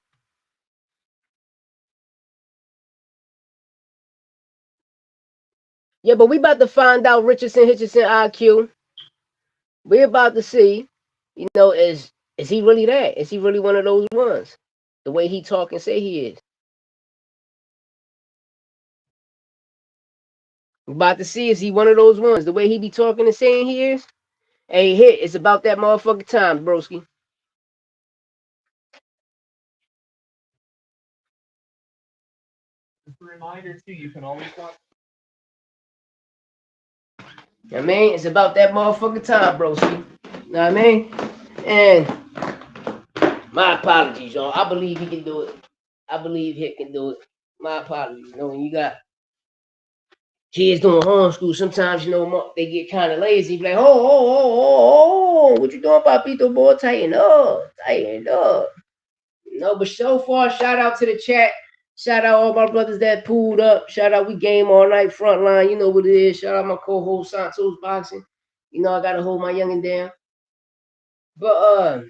Yeah, but we about to find out Richardson Hitchins IQ. We're about to see, you know, is he really that? Is he really one of those ones? The way he talk and say he is. We're about to see, is he one of those ones? The way he be talking and saying he is? Hey, Hit, it's about that motherfucking time, broski. Just a reminder, too, you can always watch. I mean, it's about that motherfucking time, broski. Know what I mean? And my apologies, y'all. I believe he can do it. I believe Hit can do it. My apologies. You know, when you got kids doing homeschool, sometimes, you know, they get kind of lazy. Be like, oh, what you doing, Papito boy? Tighten up. No, but so far, shout out to the chat. Shout out all my brothers that pulled up. Shout out We Game all night, Frontline. You know what it is. Shout out my co-host Santos Boxing. You know I gotta hold my youngin' down. But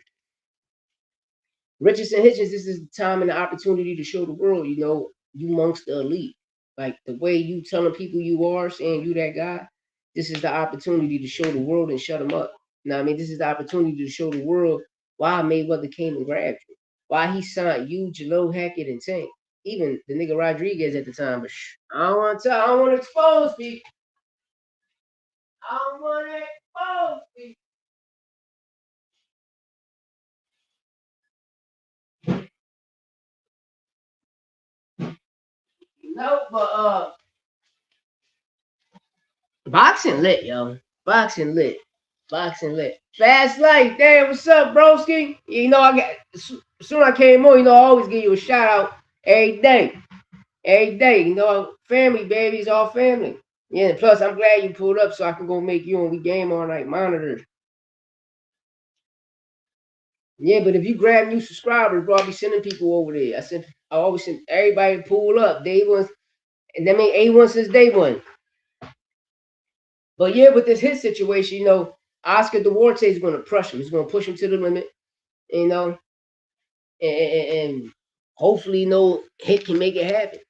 Richardson Hitchins, this is the time and the opportunity to show the world, you know, you amongst the elite. Like the way you telling people you are, saying you that guy, this is the opportunity to show the world and shut them up. You know what I mean? This is the opportunity to show the world why Mayweather came and grabbed you. Why he signed you, Jalil Hackett, and Tank. Even the nigga Rodriguez at the time. But I don't want to expose people. I don't want to expose people. No, but boxing lit, yo. Boxing lit. Fast life. Damn, what's up, broski? You know, soon I came on, you know, I always give you a shout out every day. You know, family, babies, all family. Yeah, plus I'm glad you pulled up so I can go make you and We Game all night monitors. Yeah, but if you grab new subscribers, bro, I'll be sending people over there. I always send everybody to pull up. Day one, and that mean A1 since day one. But yeah, with this hit situation, you know, Oscar Duarte is going to crush him. He's going to push him to the limit, you know, and hopefully, you know, Hit can make it happen.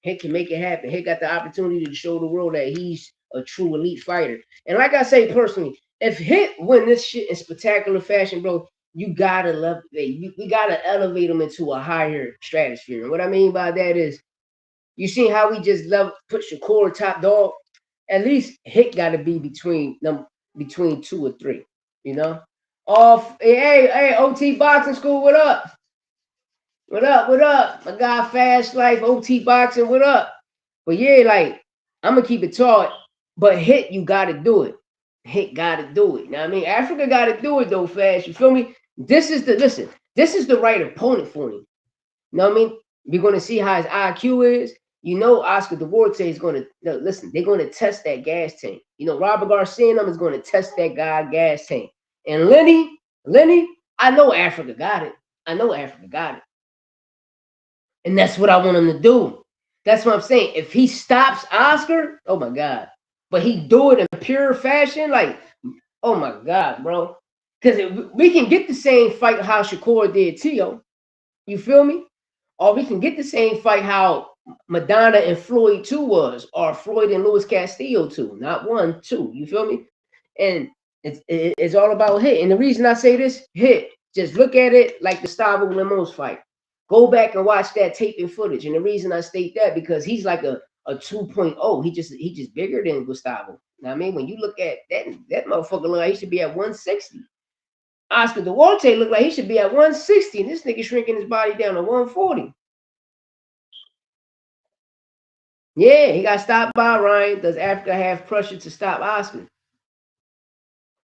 Hit got the opportunity to show the world that he's a true elite fighter. And like I say personally, if Hit win this shit in spectacular fashion, bro, you gotta love. We gotta elevate them into a higher stratosphere. And what I mean by that is, you see how we just love put Shakur top dog. At least Hit got to be between 2 or 3. You know. Off. Hey, OT boxing school. What up? What up? What up? My guy Fast Life OT boxing. What up? But yeah, like I'm gonna keep it tall. But Hit, you gotta do it. Hit gotta do it. Now I mean, Africa gotta do it though. Fast. You feel me? This is the listen. This is the right opponent for him. You know what I mean? We're going to see how his IQ is. You know, Oscar Duarte is going to listen. They're going to test that gas tank. You know, Robert Garcia and them is going to test that guy gas tank. And Lenny, I know Africa got it. I know Africa got it. And that's what I want him to do. That's what I'm saying. If he stops Oscar, oh my God. But he do it in pure fashion, like, oh my God, bro. Because we can get the same fight how Shakur did Tio. You feel me? Or we can get the same fight how Madonna and Floyd 2 was, or Floyd and Luis Castillo 2, not 1, 2. You feel me? And it's all about Hit. And the reason I say this, Hit, just look at it like the Gustavo Lemos fight. Go back and watch that tape and footage. And the reason I state that, because he's like a 2.0. He just bigger than Gustavo. Now, I mean, when you look at that motherfucker, look like he should be at 160. Oscar Duarte looked like he should be at 160, and this nigga shrinking his body down to 140. Yeah, he got stopped by Ryan. Does Africa have pressure to stop Oscar?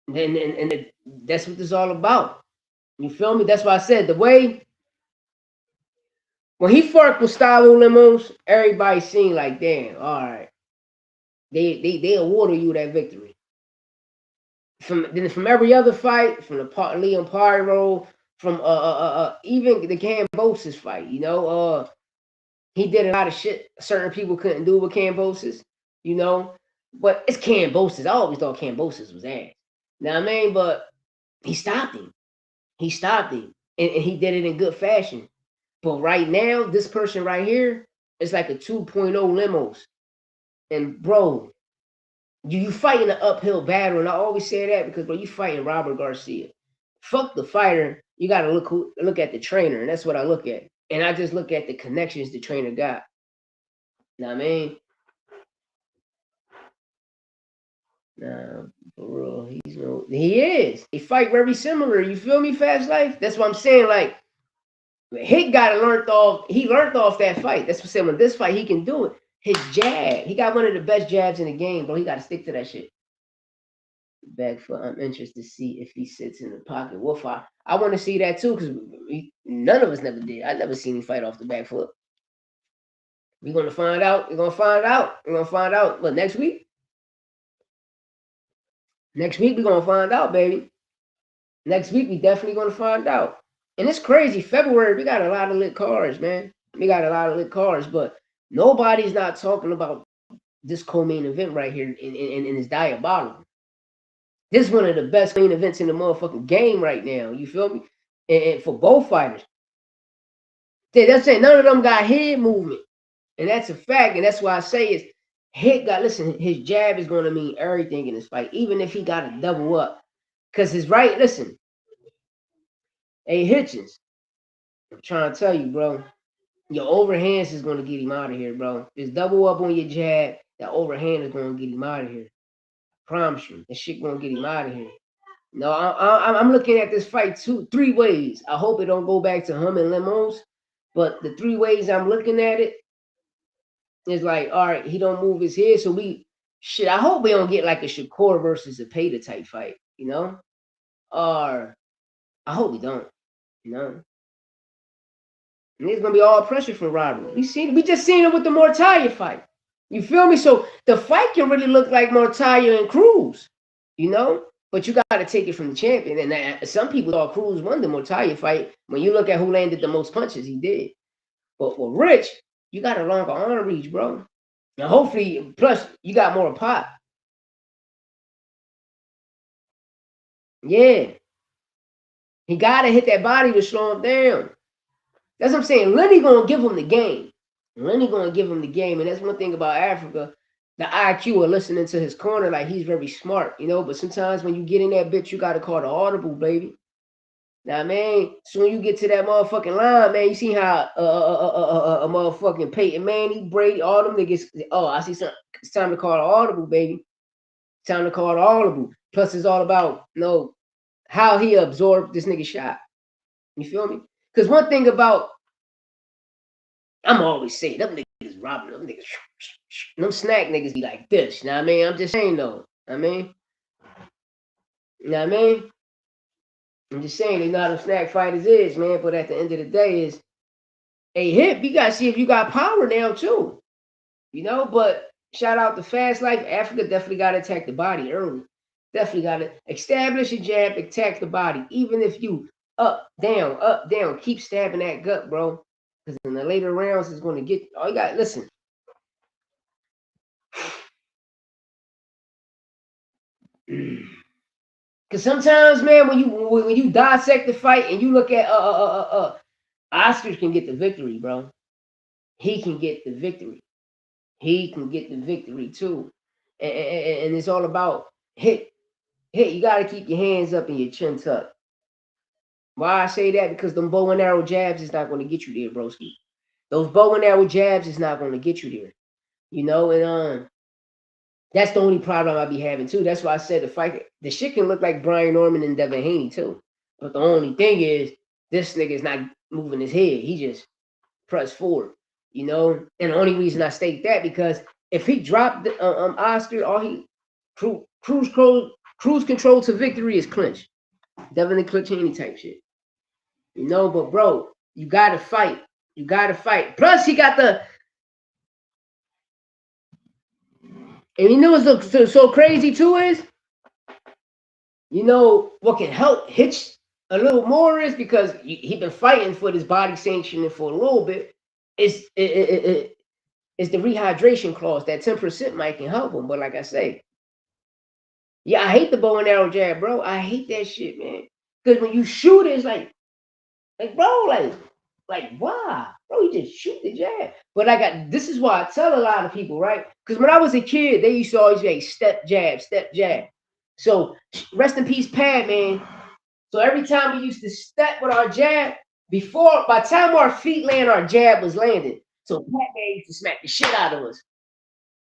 And that's what this is all about. You feel me? That's why I said the way when he fought Gustavo Lemos, everybody seen like, damn, all right. They awarded you that victory. From every other fight, from the Leon Pyro, from even the Cambosis fight, you know, he did a lot of shit certain people couldn't do with Cambosis, you know. But it's Cambosis. I always thought Cambosis was ass. Now I mean, but he stopped him. He stopped him, and he did it in good fashion. But right now, this person right here is like a 2.0 Lemos, and bro, you fighting an uphill battle, and I always say that because bro, you fighting Robert Garcia. Fuck the fighter. You gotta look at the trainer, and that's what I look at. And I just look at the connections the trainer got. Know what I mean? Nah, for real, he is. They fight very similar. You feel me, Fast Life? That's what I'm saying. Like, Hit got learned off. He learned off that fight. That's what I'm saying. When this fight, he can do it. His jab. He got one of the best jabs in the game, bro. He got to stick to that shit. Back foot. I'm interested to see if he sits in the pocket. Wolf, I want to see that too, because none of us never did. I never seen him fight off the back foot. We're gonna find out. We're gonna find out. We're gonna find out. What, next week? Next week we're gonna find out, baby. Next week we definitely gonna find out. And it's crazy. February, we got a lot of lit cards, man. We got a lot of lit cards, but nobody's not talking about this co-main event right here, and it's diabolical. This is one of the best main events in the motherfucking game right now. You feel me? And for both fighters. That's saying none of them got head movement. And that's a fact. And that's why I say is listen, his jab is going to mean everything in this fight, even if he got to double up. Because his right, listen, hey, Hitchins, I'm trying to tell you, bro, your overhands is going to get him out of here, bro. Just double up on your jab. That overhand is going to get him out of here. Promise you, that shit gonna get him out of here. No, I'm looking at this fight 3 ways. I hope it don't go back to him and Lemos, but the 3 ways I'm looking at it is like, all right, he don't move his head, so I hope we don't get like a Shakur versus a Peta type fight, you know, or I hope we don't, you know. And it's gonna be all pressure from Robert. We just seen it with the Mortalia fight. You feel me? So the fight can really look like Mortalia and Cruz, you know? But you got to take it from the champion. And some people thought Cruz won the Mortalia fight. When you look at who landed the most punches, he did. But for Rich, you got a longer arm reach, bro. And hopefully, plus, you got more pop. Yeah. He got to hit that body to slow him down. That's what I'm saying. Lenny going to give him the game. Lenny going to give him the game. And that's one thing about Africa. The IQ of listening to his corner, like he's very smart, you know. But sometimes when you get in that bitch, you got to call the audible, baby. Now, man, soon you get to that motherfucking line, man. You see how a motherfucking Peyton Manning, Brady, all them niggas. Oh, I see something. It's time to call an audible, baby. It's time to call an audible. Plus, it's all about how he absorbed this nigga shot. You feel me? Because one thing about I'm always saying them niggas robbing them niggas. Them snack niggas be like this. You know what I mean? I'm just saying though. I mean, you know what I mean? I'm just saying they know how them snack fighters is, man. But at the end of the day, is a hip. You gotta see if you got power now too. But shout out to Fast Life. Africa definitely gotta attack the body early. Definitely gotta establish a jab, attack the body. Even if you up, down, keep stabbing that gut, bro. Because in the later rounds, it's gonna get. Oh, you got listen. Because sometimes, man, when you dissect the fight and you look at Oscar can get the victory, bro. He can get the victory. He can get the victory too, and it's all about hit. You gotta keep your hands up and your chin tucked. Why I say that? Because them bow and arrow jabs is not going to get you there, broski. Those bow and arrow jabs is not going to get you there. And that's the only problem I be having too. That's why I said the shit can look like Brian Norman and Devin Haney too. But the only thing is, this nigga is not moving his head. He just pressed forward. And the only reason I state that because if he dropped the Oscar, all he cruise control to victory is clinch. Devin Clinch Haney type shit. But bro, you gotta fight. You gotta fight. Plus, he got the. And what's so crazy too is, what can help Hitch a little more is because he been fighting for this body sanctioning for a little bit. It's the rehydration clause. That 10% might can help him. But like I say, yeah, I hate the bow and arrow jab, bro. I hate that shit, man. Because when you shoot it, it's like bro, why? Bro, you just shoot the jab. But this is why I tell a lot of people, right? Because when I was a kid, they used to always say step jab. So rest in peace, Pat, man. So every time we used to step with our jab, by the time our feet land, our jab was landing. So Pat man used to smack the shit out of us.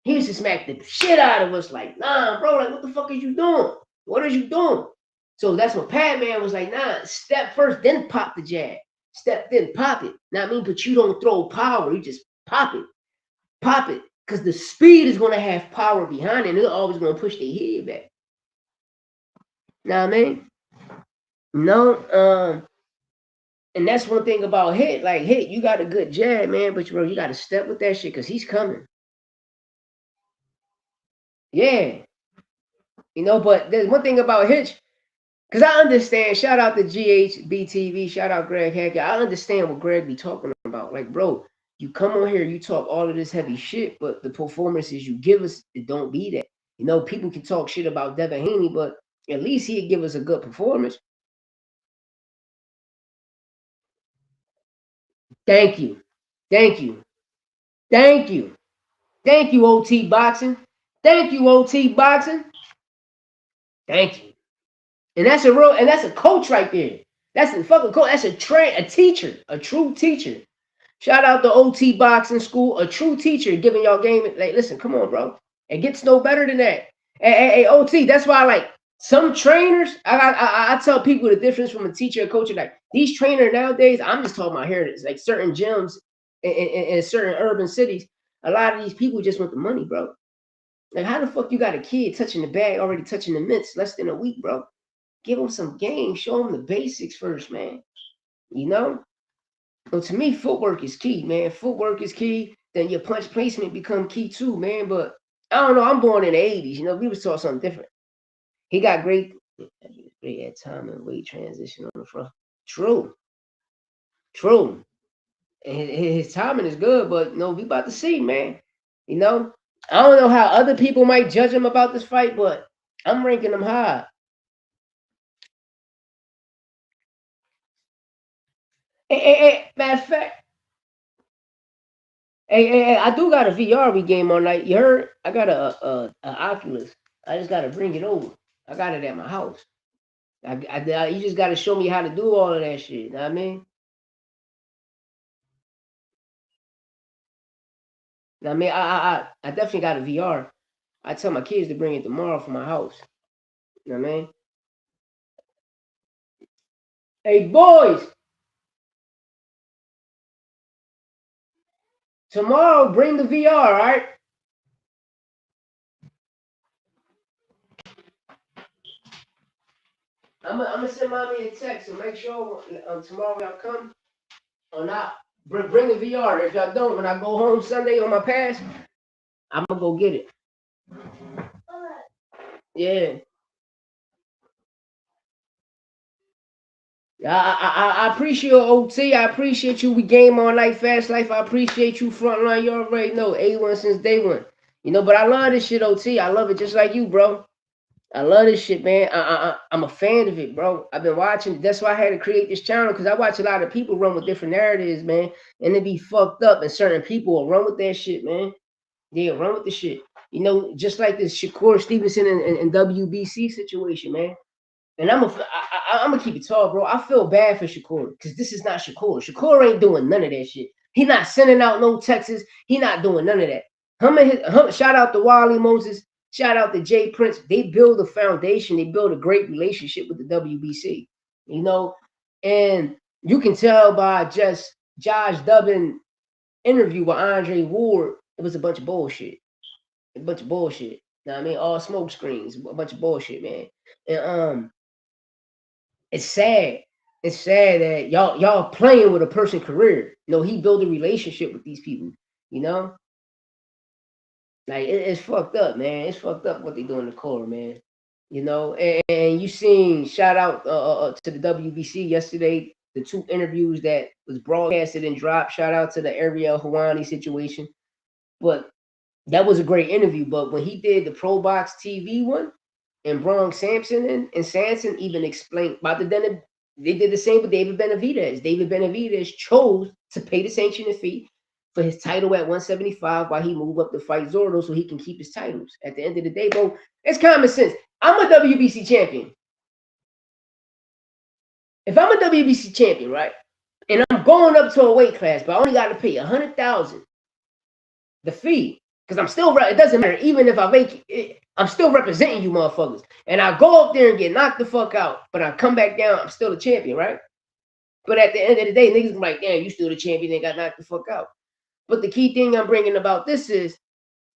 He used to smack the shit out of us, like, nah, bro, what the fuck is you doing? What are you doing? So that's when Pat man was like, nah, step first, then pop the jab. Step, then pop it. Now, but you don't throw power. You just pop it. Pop it. Because the speed is going to have power behind it. And they're always going to push their head back. Now, and that's one thing about Hit. Like, Hit, you got a good jab, man. But, bro, you got to step with that shit because he's coming. Yeah. But there's one thing about Hitch. Because I understand, shout out to GHBTV, shout out Greg Hackett. I understand what Greg be talking about. Like, bro, you come on here, you talk all of this heavy shit, but the performances you give us, it don't be that. People can talk shit about Devin Haney, but at least he'd give us a good performance. Thank you. Thank you. Thank you. Thank you, OT Boxing. Thank you, OT Boxing. Thank you. And that's a coach right there. That's a fucking coach. That's a teacher, a true teacher. Shout out to OT Boxing School, a true teacher giving y'all game. Like, listen, come on, bro. It gets no better than that. Hey, OT, that's why, like, some trainers, I tell people the difference from a teacher and coach. Like, these trainers nowadays, I'm just talking about here, like certain gyms in certain urban cities, a lot of these people just want the money, bro. Like, how the fuck you got a kid touching the bag, already touching the mitts less than a week, bro? Give them some game. Show them the basics first, man. So to me, footwork is key, man. Footwork is key. Then your punch placement become key too, man. But I don't know. I'm born in the 80s. We was taught something different. He got great at time and weight transition on the front. True. And his timing is good, but we about to see, man. I don't know how other people might judge him about this fight, but I'm ranking him high. Hey, matter of fact, hey, I do got a VR game all night. You heard? I got a Oculus. I just got to bring it over. I got it at my house. You just got to show me how to do all of that shit. You know what I mean? I definitely got a VR. I tell my kids to bring it tomorrow for my house. You know what I mean? Hey, boys, tomorrow bring the VR, all right? I'm gonna send mommy a text and make sure tomorrow y'all come or not. Bring the VR. If y'all don't, when I go home Sunday on my pass, I'm gonna go get it. Yeah. I appreciate OT. I appreciate you. We game all night, fast life. I appreciate you, frontline. You already know A1 since day one. You know, but I love this shit, OT. I love it just like you, bro. I love this shit, man. I'm a fan of it, bro. I've been watching. That's why I had to create this channel because I watch a lot of people run with different narratives, man, and they be fucked up. And certain people will run with that shit, man. Yeah, run with the shit. You know, just like this Shakur Stevenson and WBC situation, man. And I'm gonna keep it tall, bro. I feel bad for Shakur because this is not Shakur. Shakur ain't doing none of that shit. He not sending out no texts. He not doing none of that. Shout out to Wally Moses. Shout out to Jay Prince. They build a foundation. They build a great relationship with the WBC. You know, and you can tell by just Josh Dubbin interview with Andre Ward, it was a bunch of bullshit. A bunch of bullshit. You know what I mean? All smoke screens, a bunch of bullshit, man. And it's sad. It's sad that y'all playing with a person's career. You know, he built a relationship with these people. You know, like it's fucked up, man. It's fucked up what they do in the core, man. You know, and you seen shout out to the WBC yesterday. The two interviews that was broadcasted and dropped. Shout out to the Ariel Hawani situation. But that was a great interview. But when he did the Pro Box TV one, and Bronx Sampson and Sanson even explained about they did the same with David Benavidez. David Benavidez chose to pay the sanctioning fee for his title at 175 while he moved up to fight Zordo so he can keep his titles. At the end of the day, bro, it's common sense. I'm a WBC champion. If I'm a WBC champion, right, and I'm going up to a weight class, but I only got to pay $100,000 the fee because I'm still. It doesn't matter even if I vacate. I'm still representing you motherfuckers. And I go up there and get knocked the fuck out, but I come back down, I'm still the champion, right? But at the end of the day, niggas be like, damn, you still the champion, they got knocked the fuck out. But the key thing I'm bringing about this is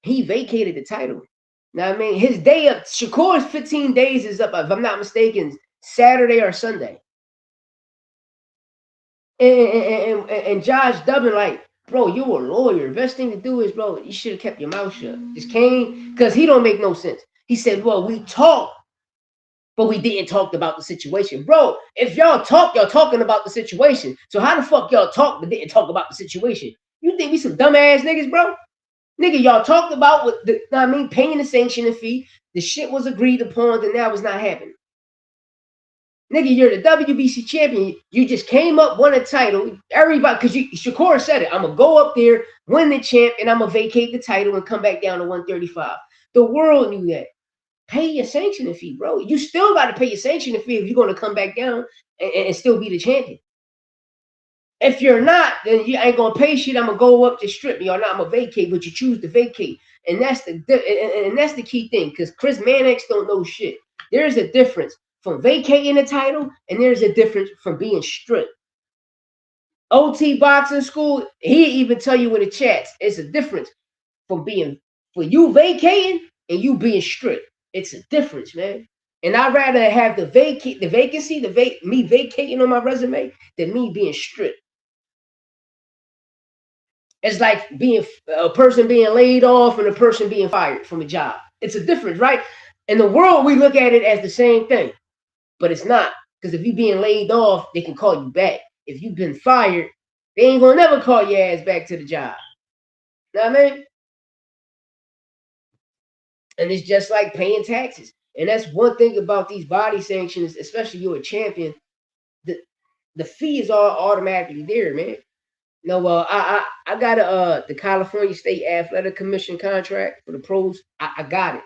he vacated the title. Now, I mean, his day up, Shakur's 15 days is up, if I'm not mistaken, Saturday or Sunday. And Josh Dubbin, like, bro, you a lawyer. Best thing to do is, bro, you should have kept your mouth shut. Just came, because he don't make no sense. He said, well, we talked, but we didn't talk about the situation. Bro, if y'all talk, y'all talking about the situation. So how the fuck y'all talk but didn't talk about the situation? You think we some dumbass niggas, bro? Nigga, y'all talked about what the, I mean, paying the sanctioning fee. The shit was agreed upon, and now it's not happening. Nigga, you're the WBC champion. You just came up, won a title. Everybody, because Shakur said it. I'm going to go up there, win the champ, and I'm going to vacate the title and come back down to 135. The world knew that. Pay your sanctioning fee, bro. You still got to pay your sanctioning fee if you're going to come back down and still be the champion. If you're not, then you ain't going to pay shit. I'm going to go up to strip me or not. I'm going to vacate, but you choose to vacate. And that's the key thing, because Chris Mannix don't know shit. There's a difference from vacating the title, and there's a difference from being stripped. OT boxing school, he even tell you in the chats, it's a difference from for you vacating and you being stripped. It's a difference, man. And I'd rather have the vacancy, me vacating on my resume than me being stripped. It's like being a person being laid off and a person being fired from a job. It's a difference, right? In the world, we look at it as the same thing. But it's not, because if you're being laid off, they can call you back. If you've been fired, they ain't gonna never call your ass back to the job. Know what I mean? And it's just like paying taxes. And that's one thing about these body sanctions, especially you're a champion, the fee is all automatically there, man. No, I got the California State Athletic Commission contract for the pros. I got it.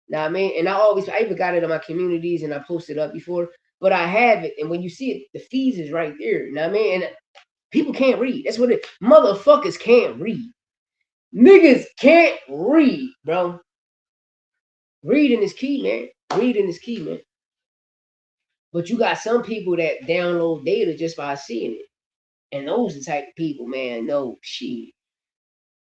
Now I mean, and I even got it in my communities, and I posted up before. but I have it. And when you see it, the fees is right there. You know what I mean? And people can't read. That's what it. Motherfuckers can't read. Niggas can't read, bro. Reading is key, man. Reading is key, man. But you got some people that download data just by seeing it. And those are the type of people, man. No, shit.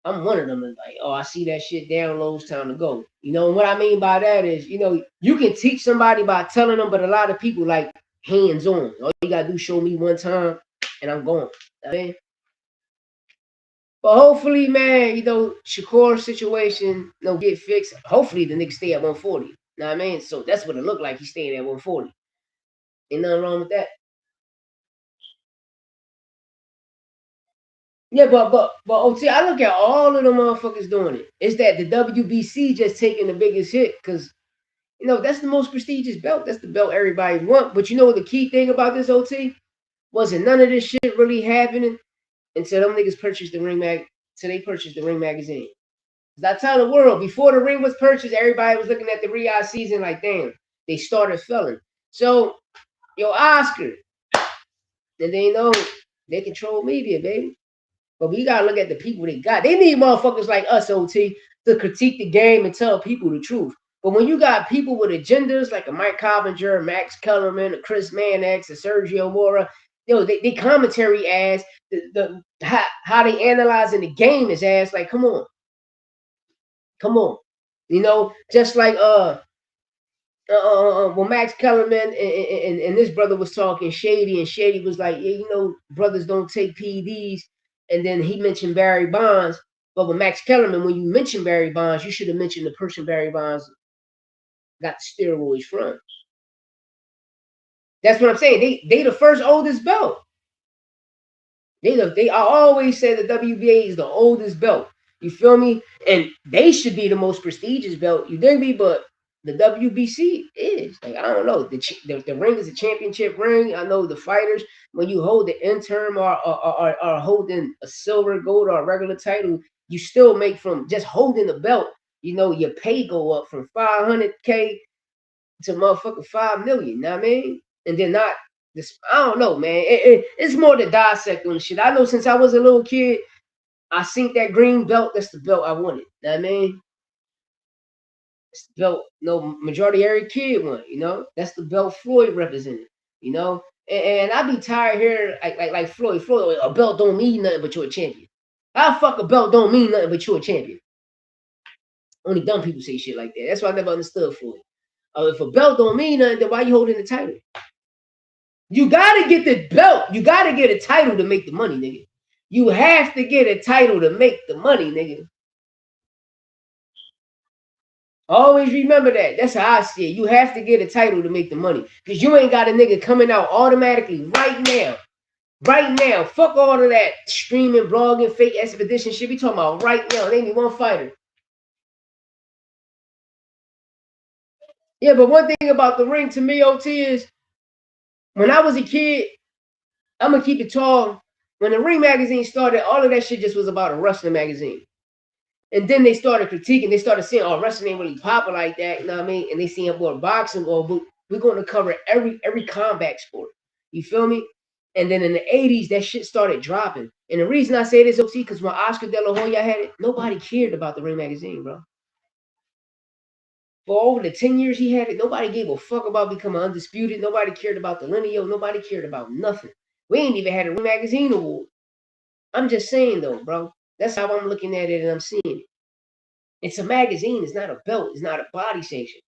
I'm one of them. Is like, oh, I see that shit downloads, time to go. You know, and what I mean by that is, you know, you can teach somebody by telling them, but a lot of people like hands on. All you gotta do is show me one time and I'm going. I mean, but hopefully, man, you know, Shakur's situation, you know, get fixed. Hopefully the nigga stay at 140. You know what I mean? So that's what it looked like. He's staying at 140. Ain't nothing wrong with that. Yeah, but OT, I look at all of the motherfuckers doing it. It's that the WBC just taking the biggest hit because you know that's the most prestigious belt. That's the belt everybody want. But you know what the key thing about this OT wasn't none of this shit really happening until them niggas purchased the ring mag. Till they purchased the ring magazine. Cause I tell the world before the ring was purchased, everybody was looking at the Riyadh season like, damn, they started felling. So yo, Oscar, and they know they control media, baby. But we gotta look at the people they got. They need motherfuckers like us, OT, to critique the game and tell people the truth. But when you got people with agendas like a Mike Coppinger, Max Kellerman, a Chris Mannix, a Sergio Mora, you know, they commentary ass, how they analyzing the game is ass. Like, come on. Come on. You know, just like when Max Kellerman and this brother was talking Shady, and Shady was like, yeah, you know, brothers don't take PEDs. And then he mentioned Barry Bonds. But with Max Kellerman, when you mention Barry Bonds, you should have mentioned the person Barry Bonds got the steroids from. That's what I'm saying. They the first oldest belt. I always say the WBA is the oldest belt. You feel me? And they should be the most prestigious belt. You dig me? But the WBC is like, I don't know. The ring is a championship ring. I know the fighters, when you hold the interim or holding a silver, gold, or a regular title, you still make from just holding the belt. You know, your pay go up from 500K to motherfucking 5 million. You know what I mean? And then not this. I don't know, man. It's more to dissect on the shit. I know since I was a little kid, I seen that green belt. That's the belt I wanted. You know what I mean? It's the belt, no majority every kid want, you know. That's the belt Floyd represented, you know. And I be tired here like Floyd. Floyd, a belt don't mean nothing but you're a champion. How the fuck a belt don't mean nothing but you're a champion? Only dumb people say shit like that. That's why I never understood Floyd. If a belt don't mean nothing, then why you holding the title? You gotta get the belt. You gotta get a title to make the money, nigga. You have to get a title to make the money, nigga. Always remember that. That's how I see it. You have to get a title to make the money. Because you ain't got a nigga coming out automatically right now. Right now. Fuck all of that streaming, blogging, fake expedition shit. We talking about right now. Name me one fighter. Yeah, but one thing about the ring to me, OT, is when I was a kid, I'm going to keep it tall. When the Ring magazine started, all of that shit just was about a wrestling magazine. And then they started critiquing. They started saying, "Oh, wrestling ain't really popular like that." You know what I mean? And they see more boxing. Or we're going to cover every combat sport. You feel me? And then in the '80s, that shit started dropping. And the reason I say this, OT, because when Oscar De La Hoya had it, nobody cared about the Ring magazine, bro. For over the 10 years he had it, nobody gave a fuck about becoming undisputed. Nobody cared about the lineal. Nobody cared about nothing. We ain't even had a Ring magazine award. I'm just saying though, bro. That's how I'm looking at it and I'm seeing it. It's a magazine. It's not a belt. It's not a body section.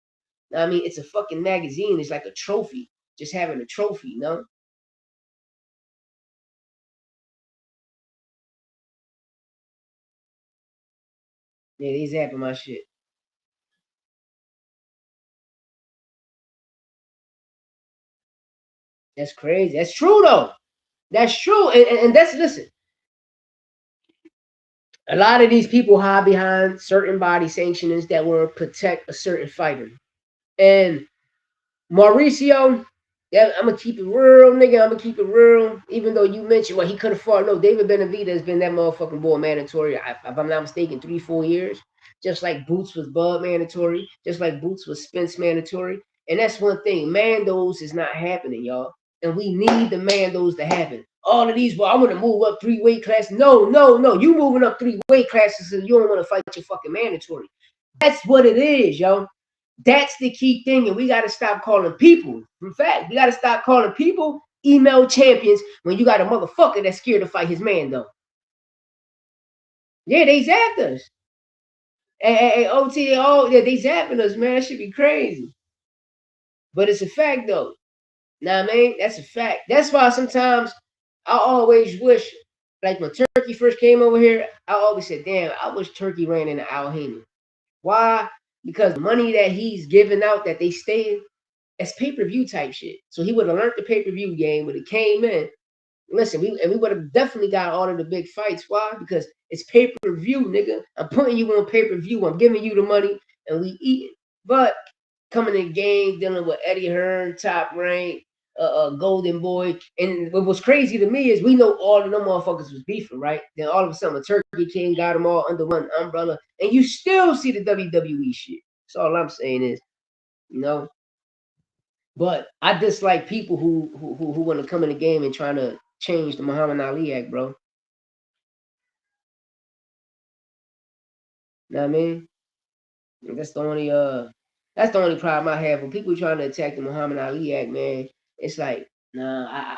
I mean, it's a fucking magazine. It's like a trophy. Just having a trophy, you know? Yeah, they zapping my shit. That's crazy. That's true though. That's true. And that's, listen. A lot of these people hide behind certain body sanctionings that will protect a certain fighter. And Mauricio, yeah, I'm gonna keep it real, nigga. I'm gonna keep it real. Even though you mentioned, well, he could have fought. No, David Benavidez has been that motherfucking boy mandatory. If I'm not mistaken, 3-4 years. Just like Boots was Bud mandatory. Just like Boots was Spence mandatory. And that's one thing. Mandos is not happening, y'all. And we need the Mandos to happen. All of these, well, I want to move up 3 weight classes. No. You moving up 3 weight classes and you don't want to fight your fucking mandatory. That's what it is, yo. That's the key thing. And we got to stop calling people. In fact, we got to stop calling people email champions when you got a motherfucker that's scared to fight his man, though. Yeah, they zapped us. Hey, OT, they zapping us, man. That should be crazy. But it's a fact, though. Nah, man, that's a fact. That's why sometimes I always wish, like when Turkey first came over here, I always said, damn, I wish Turkey ran into Al Haymon. Why? Because the money that he's giving out that they stayed, that's pay-per-view type shit. So he would have learned the pay-per-view game, but it came in. Listen, we would have definitely got all of the big fights. Why? Because it's pay-per-view, nigga. I'm putting you on pay-per-view. I'm giving you the money, and we eat it. But coming in game, dealing with Eddie Hearn, Top Rank, Golden Boy, and what was crazy to me is we know all of them motherfuckers was beefing, right? Then all of a sudden, a Turkey King got them all under one umbrella, and you still see the WWE shit. That's all I'm saying is, you know. But I dislike people who want to come in the game and trying to change the Muhammad Ali Act, bro. You know what I mean? That's the only problem I have when people trying to attack the Muhammad Ali Act, man. It's like, nah, I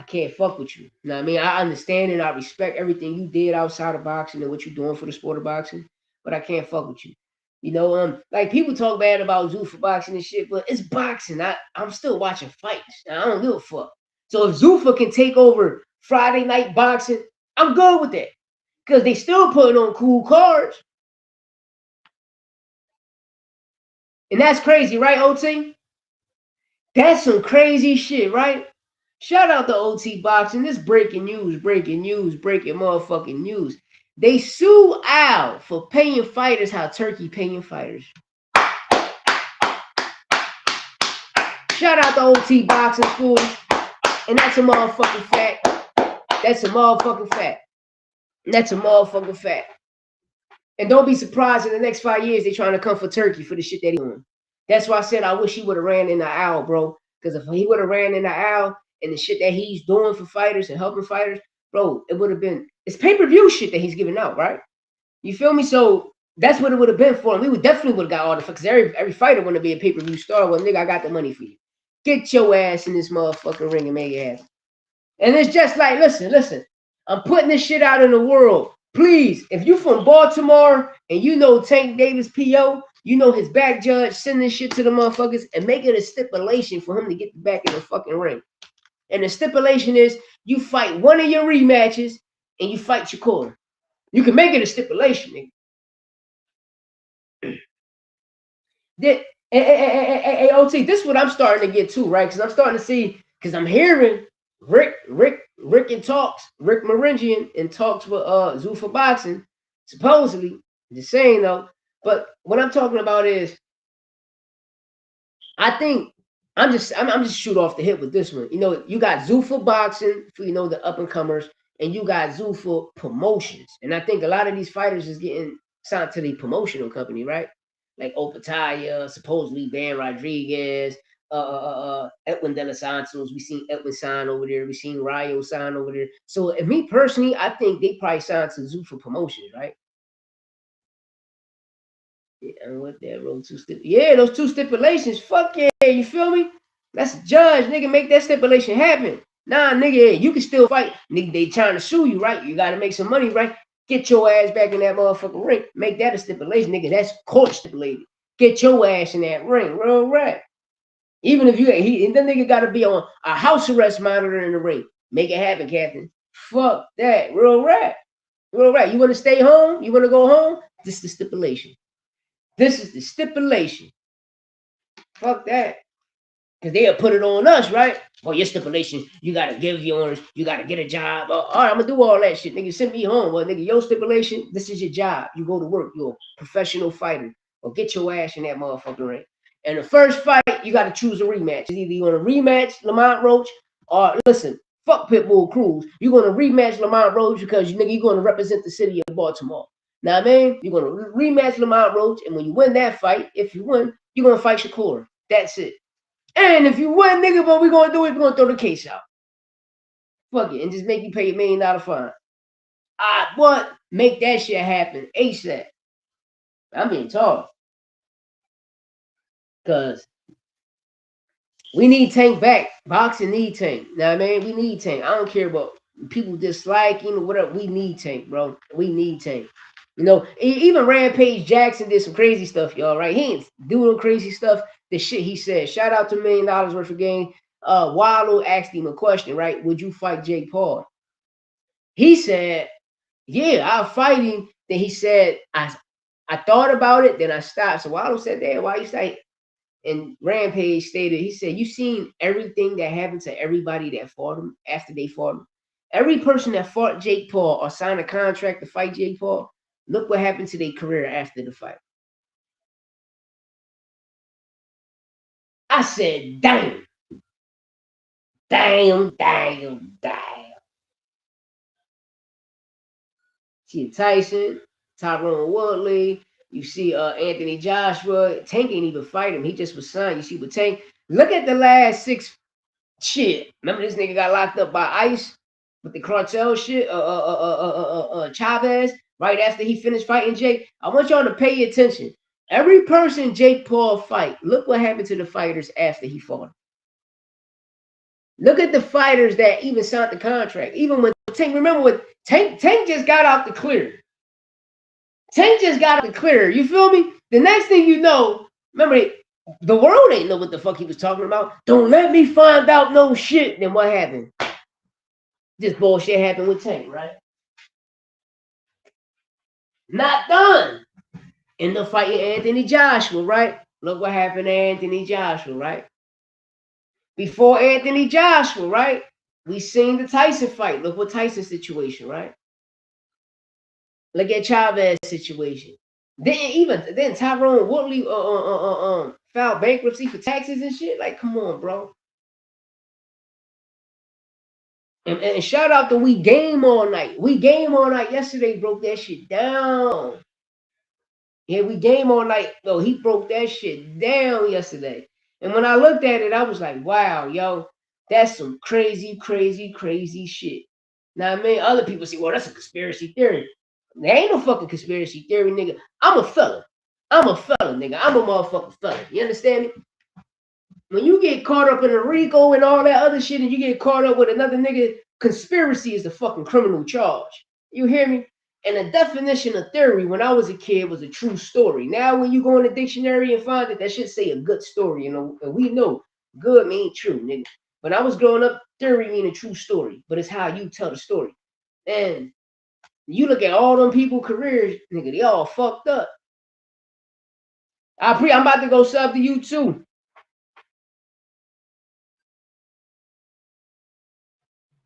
can't fuck with you. You know what I mean? I understand and I respect everything you did outside of boxing and what you're doing for the sport of boxing, but I can't fuck with you. You know, like people talk bad about Zuffa boxing and shit, but it's boxing. I'm still watching fights. I don't give a fuck. So if Zuffa can take over Friday night boxing, I'm good with that. Because they still putting on cool cards. And that's crazy, right, OT? That's some crazy shit, right? Shout out to OT Boxing. This breaking motherfucking news. They sue Al for paying fighters how Turkey paying fighters. Shout out to OT Boxing School. And that's a motherfucking fact. That's a motherfucking fact. That's a motherfucking fact. And don't be surprised in the next 5 years they trying to come for Turkey for the shit that he doing. That's why I said I wish he would have ran into Al, bro. Because if he would have ran into Al and the shit that he's doing for fighters and helping fighters, bro, it would have been, it's pay-per-view shit that he's giving out, right? You feel me? So that's what it would have been for him. We would definitely would have got all the, because every fighter want to be a pay-per-view star. Well, nigga, I got the money for you. Get your ass in this motherfucking ring and make it happen. And it's just like, listen. I'm putting this shit out in the world. Please, if you from Baltimore and you know Tank Davis P.O., you know his back judge, send this shit to the motherfuckers and make it a stipulation for him to get back in the fucking ring. And the stipulation is you fight one of your rematches and you fight Shakur. You can make it a stipulation, nigga. Hey, OT, this is what I'm starting to get to, right? Because I'm starting to see, because I'm hearing Rick Maringian in talks with Zuffa Boxing, supposedly, just saying though. But what I'm talking about is, I think I'm just shoot off the hip with this one. You know, you got Zuffa Boxing for, you know, the up and comers, and you got Zuffa Promotions. And I think a lot of these fighters is getting signed to the promotional company, right? Like Opataya, supposedly Dan Rodriguez, Edwin De Los Santos. We seen Edwin sign over there. We seen Rayo sign over there. So, and me personally, I think they probably signed to Zuffa Promotions, right? Yeah, and what that road to those two stipulations. Fuck yeah, you feel me? That's a judge, nigga. Make that stipulation happen. Nah, nigga, you can still fight. Nigga, they trying to sue you, right? You gotta make some money, right? Get your ass back in that motherfucking ring. Make that a stipulation, nigga. That's court stipulated. Get your ass in that ring, real right. Even if that nigga gotta be on a house arrest monitor in the ring. Make it happen, Captain. Fuck that, real right. Real right. You wanna stay home? You wanna go home? This is the stipulation. This is the stipulation. Fuck that. Because they'll put it on us, right? Oh, your stipulation, you got to give yours. You got to get a job. All right, I'm going to do all that shit. Nigga, send me home. Well, nigga, your stipulation, this is your job. You go to work. You're a professional fighter. Or get your ass in that motherfucking ring. And the first fight, you got to choose a rematch. It's either you're going to rematch Lamont Roach or, listen, fuck Pitbull Cruz. You're going to rematch Lamont Roach because, nigga, you're going to represent the city of Baltimore. Now, man, you're going to rematch Lamont Roach. And when you win that fight, if you win, you're gonna fight Shakur. That's it. And if you win, nigga, what we gonna do is we're gonna throw the case out. Fuck it, and just make you pay $1 million fine. What? Make that shit happen ASAP. I'm being tough. Cause we need Tank back. Boxing need Tank. Now, man, we need Tank. I don't care about people disliking or whatever. We need Tank, bro. We need Tank. You know, even Rampage Jackson did some crazy stuff, y'all, right? He ain't doing crazy stuff. The shit he said. Shout out to $1 million worth of game. Wallow asked him a question, right? Would you fight Jake Paul? He said, yeah, I'll fight him. Then he said, I thought about it, then I stopped. So Wallow said, damn, why you say? And Rampage stated, he said, you seen everything that happened to everybody that fought him after they fought him? Every person that fought Jake Paul or signed a contract to fight Jake Paul, look what happened to their career after the fight. I said, damn. Damn, damn, damn. See Tyson, Tyron Woodley. You see Anthony Joshua. Tank ain't even fight him. He just was signed. You see with Tank. Look at the last 6 shit. Remember this nigga got locked up by ICE with the cartel shit? Chavez, right after he finished fighting Jake. I want y'all to pay attention. Every person Jake Paul fight, look what happened to the fighters after he fought. Look at the fighters that even signed the contract. Even when Tank, remember what Tank just got out the clear. Tank just got out the clear. You feel me? The next thing you know, remember, the world ain't know what the fuck he was talking about. Don't let me find out no shit. Then what happened? This bullshit happened with Tank, right? Not done. End up fighting Anthony Joshua, right? Look what happened to Anthony Joshua, right? Before Anthony Joshua, right? We seen the Tyson fight. Look what Tyson's situation, right? Look at Chavez's situation. Then Tyrone Woodley filed bankruptcy for taxes and shit. Like, come on, bro. And shout out to We Game All Night. We Game All Night yesterday broke that shit down. Yeah, We Game All Night. Yo, he broke that shit down yesterday. And when I looked at it, I was like, wow, yo, that's some crazy, crazy, crazy shit. Now, I mean, other people say, well, that's a conspiracy theory. There ain't no fucking conspiracy theory, nigga. I'm a fella. Nigga. I'm a motherfucking fella. You understand me? When you get caught up in a RICO and all that other shit and you get caught up with another nigga, conspiracy is the fucking criminal charge. You hear me? And the definition of theory when I was a kid was a true story. Now when you go in the dictionary and find it, that should say a good story. You know, and we know good mean true, nigga. When I was growing up, theory mean a true story, but it's how you tell the story. And you look at all them people careers, nigga, they all fucked up. I'm about to go sub to you too.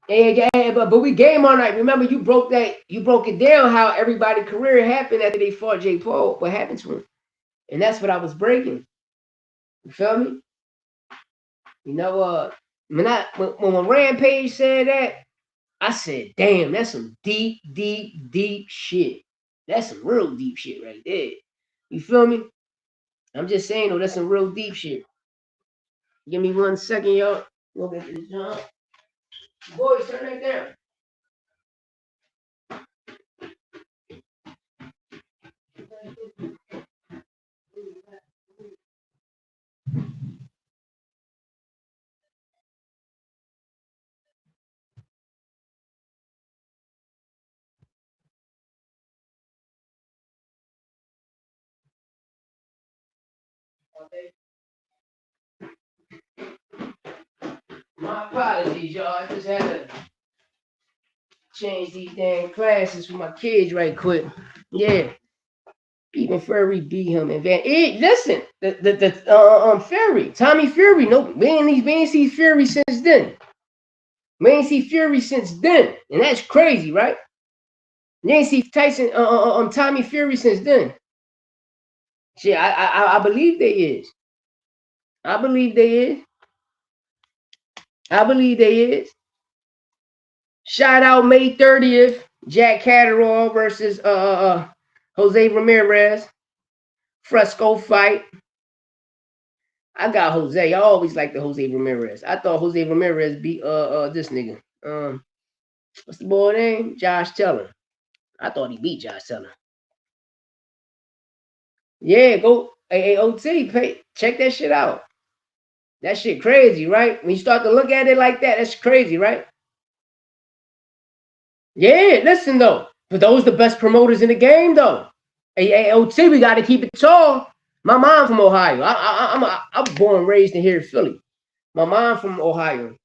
Yeah, but we Game All Night. Remember, you broke it down how everybody's career happened after they fought Jake Paul. What happened to him? And that's what I was breaking. You feel me? You know, when Rampage said that, I said, damn, that's some deep, deep, deep shit. That's some real deep shit right there. You feel me? I'm just saying, though, that's some real deep shit. Give me 1 second, y'all. Look at this, John. Boys, turn that down. My apologies, y'all. I just had to change these damn classes for my kids right quick. Yeah. Even Fury beat him and listen, the Fury, Tommy Fury, no, we ain't see Fury since then. We ain't see Fury since then. And that's crazy, right? You ain't see Tyson Tommy Fury since then. Shit, I believe they is. I believe they is. Shout out May 30th, Jack Catterall versus Jose Ramirez. Fresco fight. I got Jose. I always liked the Jose Ramirez. I thought Jose Ramirez beat this nigga. What's the boy name? Josh Teller. I thought he beat Josh Teller. Yeah, go AAOT. Check that shit out. That shit crazy, right? When you start to look at it like that, that's crazy, right? Yeah, listen though. But those the best promoters in the game though. AAOT, we got to keep it tall. My mom from Ohio. I'm born and raised in here in Philly. My mom from Ohio.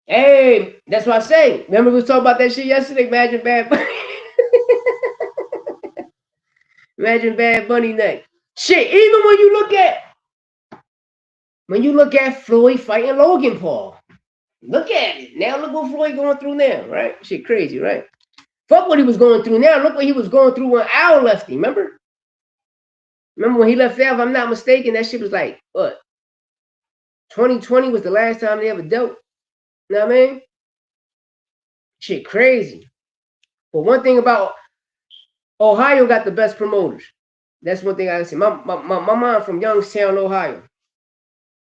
Hey, that's what I say. Remember we was talking about that shit yesterday? Imagine Bad Bunny. Imagine Bad Bunny neck. Shit, even when you look at Floyd fighting Logan Paul. Look at it. Now look what Floyd going through now, right? Shit crazy, right? Fuck what he was going through now. Look what he was going through when Al left him, remember? Remember when he left there, if I'm not mistaken, that shit was like, what? 2020 was the last time they ever dealt. You know what I mean? Shit crazy. But one thing about Ohio got the best promoters. That's one thing I can say. My mom from Youngstown, Ohio.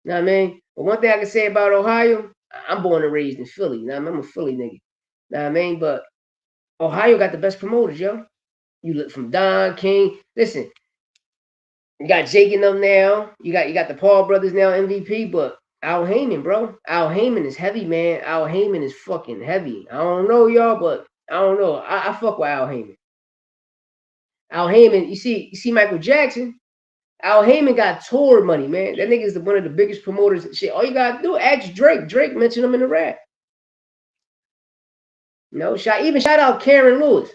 You know what I mean? But one thing I can say about Ohio, I'm born and raised in Philly. You know what I mean? I'm a Philly nigga. You know what I mean? But Ohio got the best promoters, yo. You look from Don King. Listen, you got Jake and them now. You got the Paul brothers now, MVP, but Al Heyman, bro. Al Heyman is heavy, man. Al Heyman is fucking heavy. I don't know, y'all, but I don't know. I fuck with Al Heyman. Al Heyman, you see Michael Jackson? Al Heyman got tour money, man. That nigga is one of the biggest promoters and shit. All you gotta do, ask Drake. Drake mentioned him in the rap. You know, shout out Karen Lewis.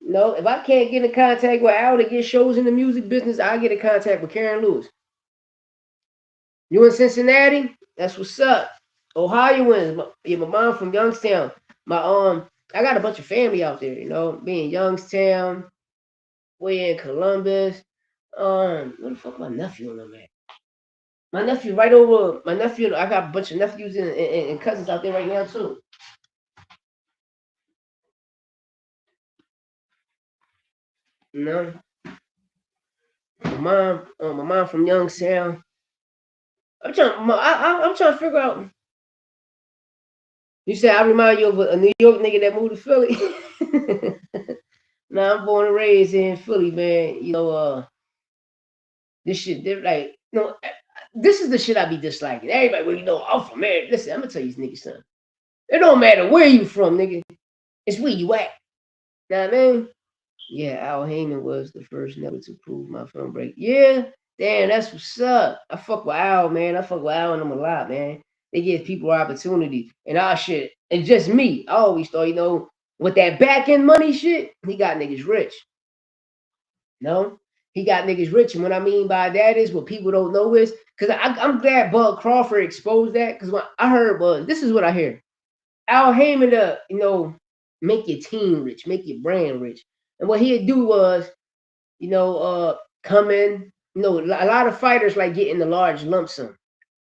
You know, if I can't get in contact with Al to get shows in the music business, I'll get in contact with Karen Lewis. You in Cincinnati? That's what's up. Ohioans, my mom from Youngstown. I got a bunch of family out there, you know, me in Youngstown, way in Columbus. Where the fuck my nephew and them at? My nephew right over. My nephew, I got a bunch of nephews and cousins out there right now too. You know, my mom from Youngstown. I'm trying to figure out. You said I remind you of a New York nigga that moved to Philly. Nah, I'm born and raised in Philly, man. You know, this shit, they're like, no, this is the shit I be disliking. Everybody, well, you know, I'm from there. Listen, I'm gonna tell you, these niggas, son. It don't matter where you from, nigga. It's where you at. Know what I mean? Yeah, Al Heyman was the first never to prove my film break. Yeah, damn, that's what's up. I fuck with Al, man. I fuck with Al and them a lot, man. They give people opportunity. And our shit, and just me, I always thought, you know, with that back end money shit, he got niggas rich. No? He got niggas rich. And what I mean by that is what people don't know is, because I'm glad Bud Crawford exposed that. Because when I heard Bud, this is what I hear. Al Heyman, you know, make your team rich, make your brand rich. And what he'd do was, you know, come in, you know, a lot of fighters like getting the large lump sum,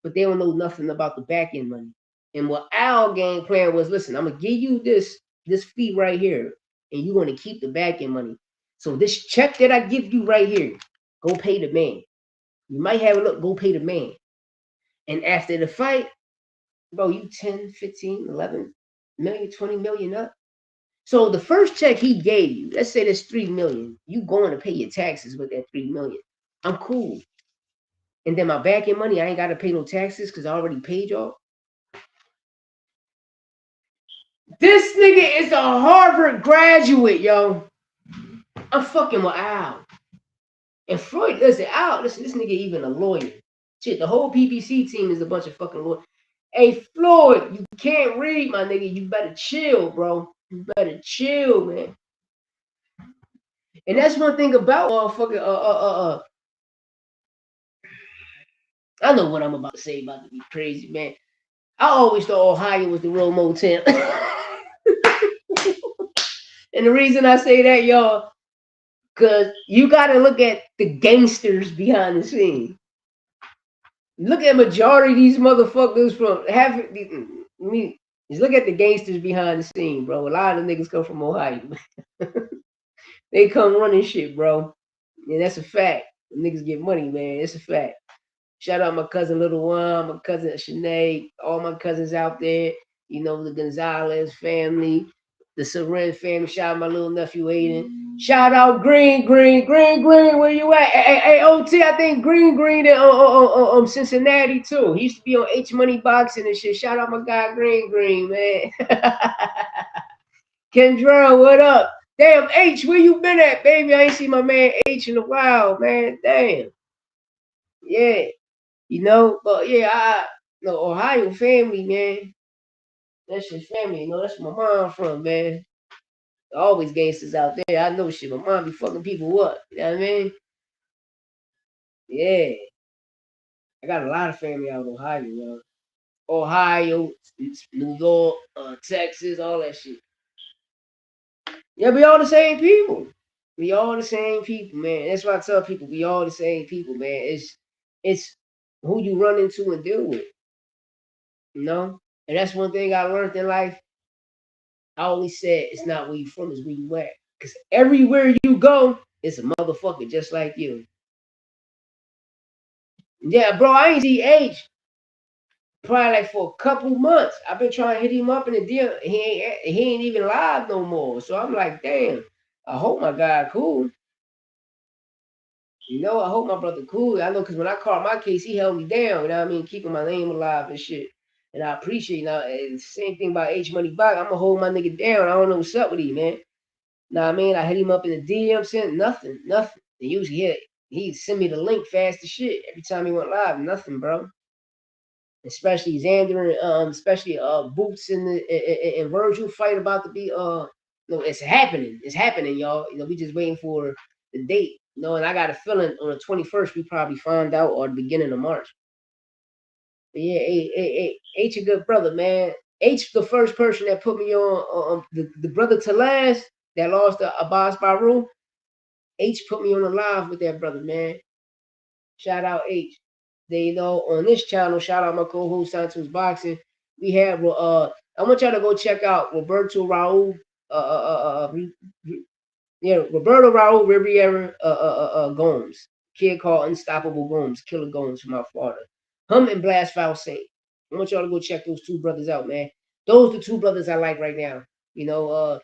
but they don't know nothing about the back end money. And what Al game plan was, listen, I'm gonna give you this fee right here, and you're gonna keep the back end money. So this check that I give you right here, go pay the man. You might have a look, go pay the man. And after the fight, bro, you 10, 15, 11 million, 20 million up. So the first check he gave you, let's say that's 3 million. You going to pay your taxes with that 3 million. I'm cool. And then my back end money, I ain't got to pay no taxes because I already paid y'all. This nigga is a Harvard graduate, yo. I'm fucking with Al. And Floyd, listen, this nigga even a lawyer. Shit, the whole PPC team is a bunch of fucking lawyers. Hey, Floyd, you can't read, my nigga. You better chill, bro. You better chill, man. And that's one thing about motherfucking I know what I'm about to say about to be crazy, man. I always thought Ohio was the real Motown. And the reason I say that, y'all, because you got to look at the gangsters behind the scene. Look at majority of these motherfuckers from just look at the gangsters behind the scene, bro. A lot of the niggas come from Ohio. They come running shit, bro. Yeah, that's a fact. Niggas get money, man. It's a fact. Shout out my cousin Little One, my cousin Shanae, all my cousins out there. You know, the Gonzalez family, the Seren family. Shout out my little nephew Aiden. Shout out Green. Where you at? Hey, OT, I think Green in Cincinnati too. He used to be on H Money Boxing and shit. Shout out my guy Green, man. Kendra, what up? Damn, H, where you been at, baby? I ain't seen my man H in a while, man. Damn. Yeah. You know, but yeah, no Ohio family, man. That's your family, you know. That's where my mom from, man. Always gangsters out there. I know shit. My mom be fucking people up. You know what I mean? Yeah. I got a lot of family out in Ohio, you know. Ohio, New York, Texas, all that shit. Yeah, we all the same people. We all the same people, man. That's why I tell people we all the same people, man. It's who you run into and deal with, you know. And that's one thing I learned in life. I always said it's not where you from, it's where you at. Because everywhere you go, it's a motherfucker just like you. Yeah, bro, I ain't see Age probably like for a couple months. I've been trying to hit him up in the deal. He ain't even live no more. So I'm like, damn, I hope my guy cool. You know, I hope my brother cool. I know because when I caught my case, he held me down. You know what I mean? Keeping my name alive and shit. And I appreciate it. Now, same thing about H Money Back. I'm going to hold my nigga down. I don't know what's up with him, man. Know what I mean? I hit him up in the DM, sent nothing. And usually he'd send me the link fast as shit. Every time he went live, nothing, bro. Especially Xander and especially Boots and Virgil fight about to be no, it's happening. It's happening, y'all. You know, we just waiting for the date. You know, and I got a feeling on the 21st we probably find out or the beginning of March. But yeah, H a good brother, man. H the first person that put me on the brother to last that lost to Abbas Baru. H put me on the live with that brother, man. Shout out H. They, you know, on this channel, shout out my co-host Santos Boxing. We have I want y'all to go check out Roberto Raul Roberto Raul Riviera Gomes. Kid called Unstoppable Gomes, Killer Gomes from my father. Him and Blast Foul Saint. I want y'all to go check those two brothers out, man. Those are the two brothers I like right now. You know,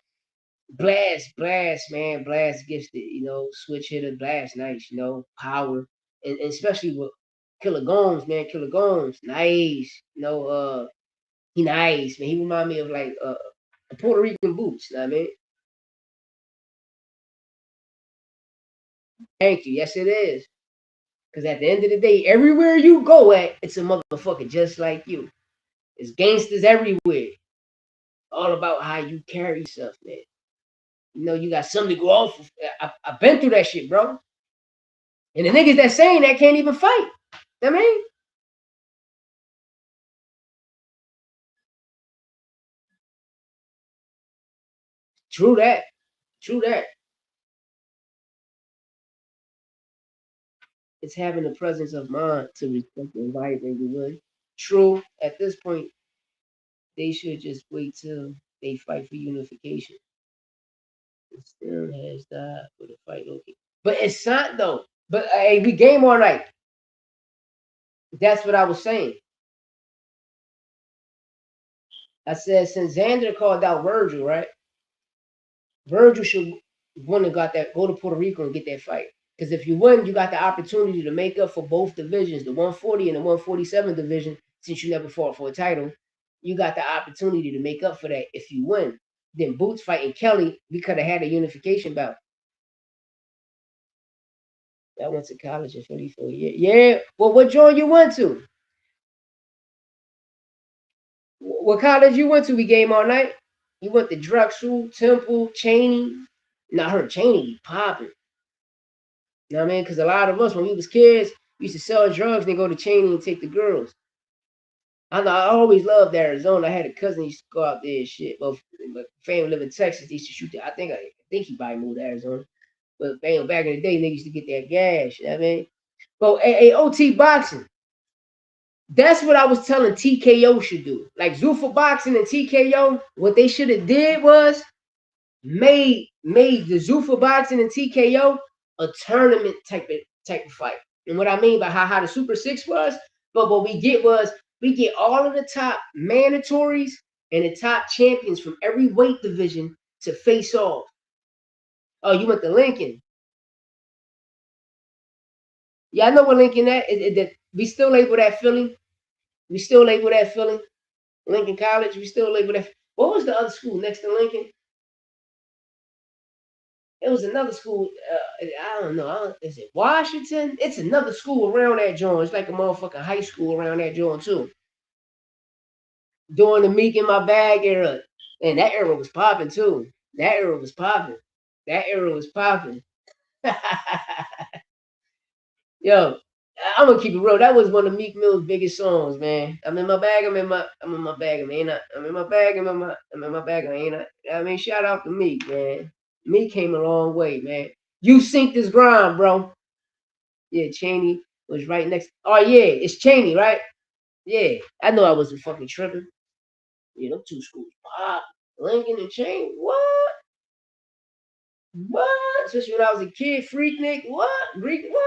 Blast, man. Blast gifted, you know, switch hitter, Blast nice, you know, power. And especially with Killer Gomes, man. Killer Gomes, nice. You know, he nice, man. He remind me of like a Puerto Rican Boots, you know what I mean? Thank you. Yes, it is. Because at the end of the day, everywhere you go at, it's a motherfucker just like you. It's gangsters everywhere. All about how you carry yourself, man. You know, you got something to go off of. I've been through that shit, bro. And the niggas that saying that can't even fight. You know what I mean? True that. True that. It's having the presence of mind to respect the environment you would. True. At this point, they should just wait till they fight for unification. The still has died for the fight. Okay. But it's not though. But hey, we game all night. That's what I was saying. I said since Xander called out Virgil, right? Virgil should want to go to Puerto Rico and get that fight. Because if you win, you got the opportunity to make up for both divisions, the 140 and the 147 division, since you never fought for a title. You got the opportunity to make up for that if you win. Then Boots fighting Kelly, we could have had a unification bout. I went to college in 54 years. Yeah. Well, what joint you went to? What college you went to? We game all night. You went to Drexel, Temple, Cheney. Now I heard Cheney popping. You know what I mean? Because a lot of us, when we was kids, we used to sell drugs and then go to Cheney and take the girls. I know I always loved Arizona. I had a cousin who used to go out there and shit. But family live in Texas. They used to shoot there. I think he probably moved to Arizona. But bam, back in the day, niggas used to get that gas. You know what I mean? But OT boxing. That's what I was telling TKO should do. Like Zuffa Boxing and TKO, what they should have did was made the Zuffa Boxing and TKO a tournament type of fight. And what I mean by how the Super Six was, but what we get all of the top mandatories and the top champions from every weight division to face off. Oh, you went to Lincoln. Yeah, I know where Lincoln at. We still label that Philly. We still label that Philly. Lincoln College. We still label that. What was the other school next to Lincoln? It was another school. I don't know. Is it Washington? It's another school around that joint. It's like a motherfucking high school around that joint too. During the Meek in My Bag era, and that era was popping too. That era was popping. Yo, I'm gonna keep it real. That was one of Meek Mill's biggest songs, man. I'm in my bag. I'm in my bag. I'm in my bag. I'm in my bag. I ain't. I mean, shout out to Meek, man. Meek came a long way, man. You sink this grind, bro. Yeah, Cheney was right next. Oh yeah, it's Cheney, right? Yeah, I know I wasn't fucking tripping. You know, two schools pop. Lincoln and Cheney. What? Especially when I was a kid, Freaknik. What? Greek. What?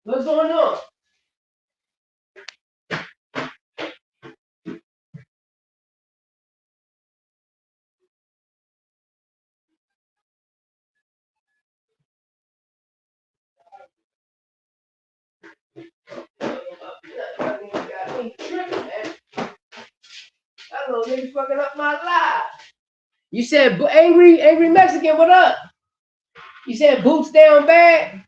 What's going on? That little nigga fucking up my life. You said angry Mexican, what up? You said boots down bad.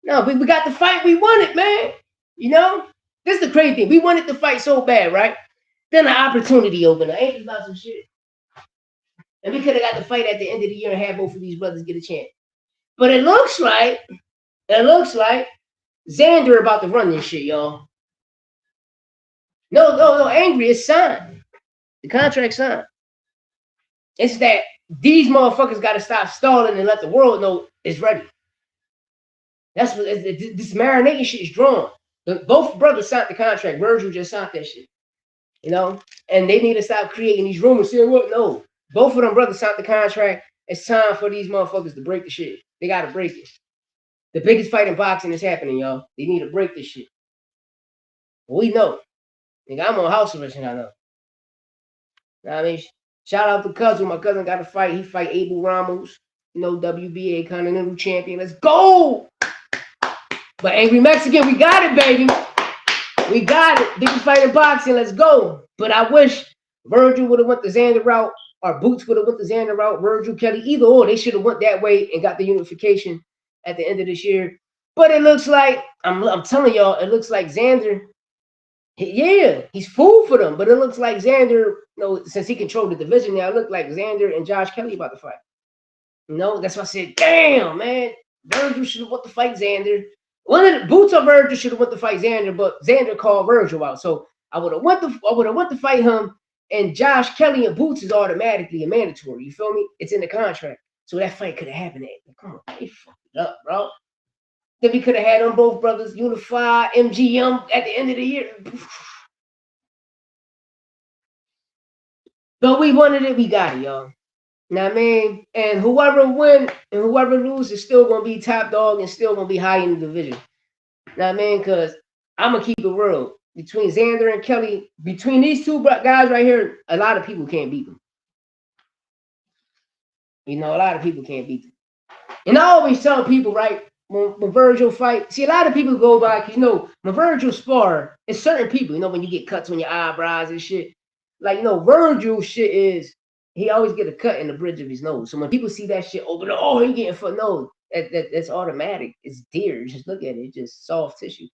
No, we got the fight we wanted, man. You know? This is the crazy thing. We wanted to fight so bad, right? Then an opportunity opened up. Ain't about some shit. And we could have got the fight at the end of the year and had both of these brothers get a chance. But it looks like Xander about to run this shit, y'all. No, angry is signed. The contract signed. It's that these motherfuckers got to stop stalling and let the world know it's ready. That's what this marinating shit is drawn. Both brothers signed the contract. Virgil just signed that shit. You know? And they need to stop creating these rumors saying, what? No. Both of them brothers signed the contract. It's time for these motherfuckers to break the shit. They got to break it. The biggest fight in boxing is happening, y'all. They need to break this shit. We know. Nigga, I'm on house arrest and I know. You know what I mean? Shout out to cousin. My cousin got a fight. He fight Abel Ramos. You know, WBA Continental Champion. Let's go! But Angry Mexican, we got it, baby. We got it. Biggest fight in boxing. Let's go. But I wish Virgil would have went the Xander route or Boots would have went the Xander route. Virgil, Kelly, either or. They should have went that way and got the unification at the end of this year. But it looks like, I'm telling y'all, it looks like Xander, yeah, he's food for them. But it looks like Xander, since he controlled the division now, it looked like Xander and Josh Kelly about to fight. That's why I said, damn, man, Virgil should have went to fight Xander. One of the Boots or Virgil should have went to fight Xander, but Xander called Virgil out. So I would have went to fight him, and Josh Kelly and Boots is automatically a mandatory. You feel me? It's in the contract. So that fight could have happened. Come on, they fucked it up, bro. Then we could have had them both brothers unify MGM at the end of the year. But we wanted it, we got it, y'all. Know what I mean? And whoever win and whoever loses is still gonna be top dog and still gonna be high in the division. Know what I mean? Because I'm gonna keep it real. Between Xander and Kelly, between these two guys right here, a lot of people can't beat them. A lot of people can't beat them. And I always tell people, right, when Virgil fight, see, a lot of people go by, because, when Virgil spar, it's certain people, when you get cuts on your eyebrows and shit. Like, Virgil shit is, he always get a cut in the bridge of his nose. So when people see that shit, he getting for no, that's automatic. It's deer. Just look at it. It's just soft tissue.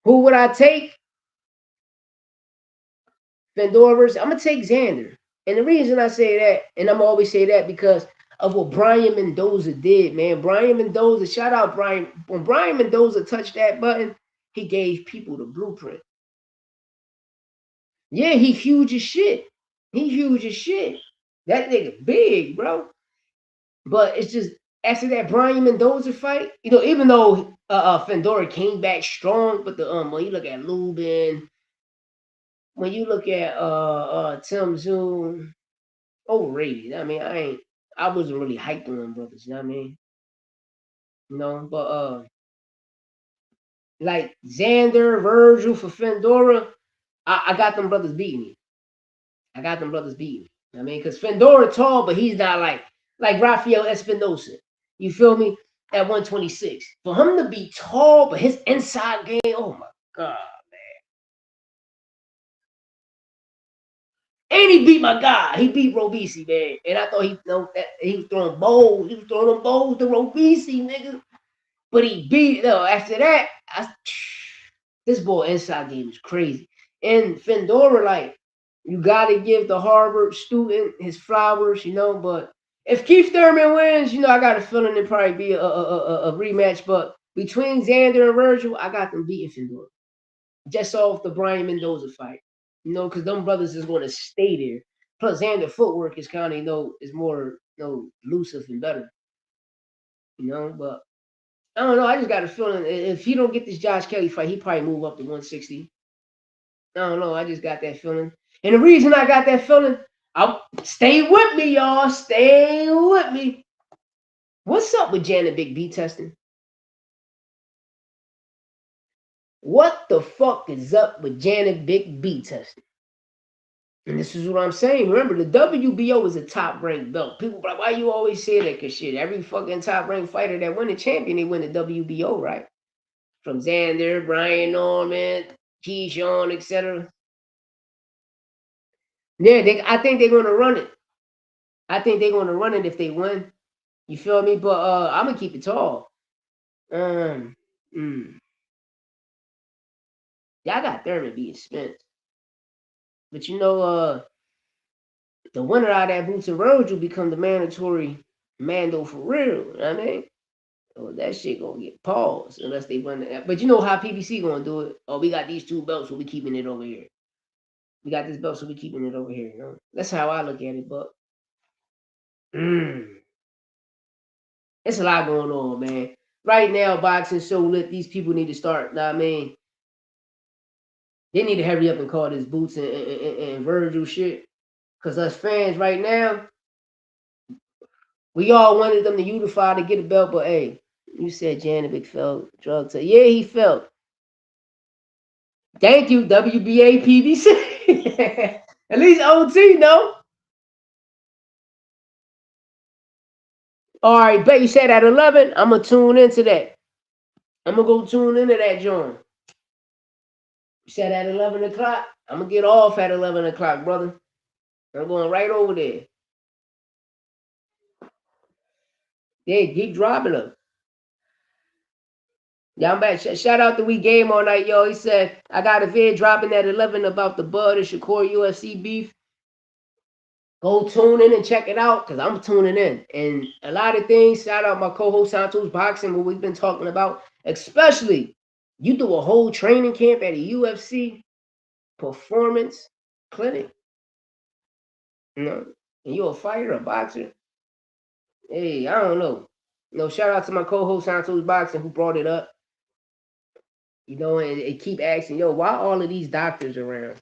Who would I take? Fedor versus, I'm going to take Xander. And the reason I say that, and I'm always say that because of what Brian Mendoza did, man. Brian Mendoza, shout out Brian. When Brian Mendoza touched that button, he gave people the blueprint. Yeah, he huge as shit. That nigga big, bro. But it's just, after that Brian Mendoza fight, even though Fedor came back strong, but when you look at Lubin, when you look at Tim Zoom, overrated. I mean, I wasn't really hyped on them brothers, you know what I mean? You know, but like Xander, Virgil for Fendora, I got them brothers beating me. I got them brothers beating me. I mean, because Fendora tall, but he's not like Rafael Espinosa. You feel me? At 126. For him to be tall, but his inside game, oh my God. And he beat my guy. He beat Robisi, man. And I thought he was throwing bowls. He was throwing them bowls to Robisi, nigga. But he beat after that, this boy inside game is crazy. And Fendora, like, you gotta give the Harvard student his flowers, you know. But if Keith Thurman wins, you know, I got a feeling it'll probably be a rematch. But between Xander and Virgil, I got them beating Fendora. Just off the Brian Mendoza fight. You know, because them brothers is gonna stay there. Plus Xander footwork is kind of, is more, elusive and better. You know, but I don't know. I just got a feeling if he don't get this Josh Kelly fight, he probably move up to 160. I don't know. I just got that feeling. And the reason I got that feeling, stay with me, y'all. Stay with me. What's up with Janet Big B testing? What the fuck is up with Janet Big B testing? And this is what I'm saying. Remember, the WBO is a top-ranked belt. People like, why you always say that? Because shit, every fucking top-ranked fighter that win the champion, they win the WBO, right? From Xander, Brian Norman, Keyshawn, etc. Yeah, I think they're gonna run it. I think they're gonna run it if they win. You feel me? But I'm gonna keep it tall. Y'all got Thurman being Spence. But the winner out of that Boots and Rhodes will become the mandatory Mando for real. You know what I mean? Oh, that shit gonna get paused unless they run it. But you know how PBC gonna do it? Oh, we got these two belts, so we keeping it over here. We got this belt, so we keeping it over here. You know? That's how I look at it. But it's a lot going on, man. Right now, boxing so lit. These people need to start. Know what I mean, they need to hurry up and call this Boots and Virgil shit. Cause us fans right now, we all wanted them to unify to get a belt, but hey, you said Janovic felt drug test. Yeah, he felt. Thank you, WBA PBC. At least OT, no? All right, bet you said at 11. I'm going to tune into that. I'm going to go tune into that joint. You said at 11 o'clock. I'm going to get off at 11 o'clock, brother. I'm going right over there. Yeah, keep dropping them. Yeah, I'm back. Shout out to We Game All Night, yo. He said, I got a vid dropping at 11 about the Bud and Shakur UFC beef. Go tune in and check it out because I'm tuning in. And a lot of things, shout out my co-host Santos Boxing, what we've been talking about, especially you do a whole training camp at a UFC performance clinic. You know, and you're a fighter, a boxer. Hey, I don't know. Shout out to my co-host Santos Boxing who brought it up. And keep asking, yo, why all of these doctors around?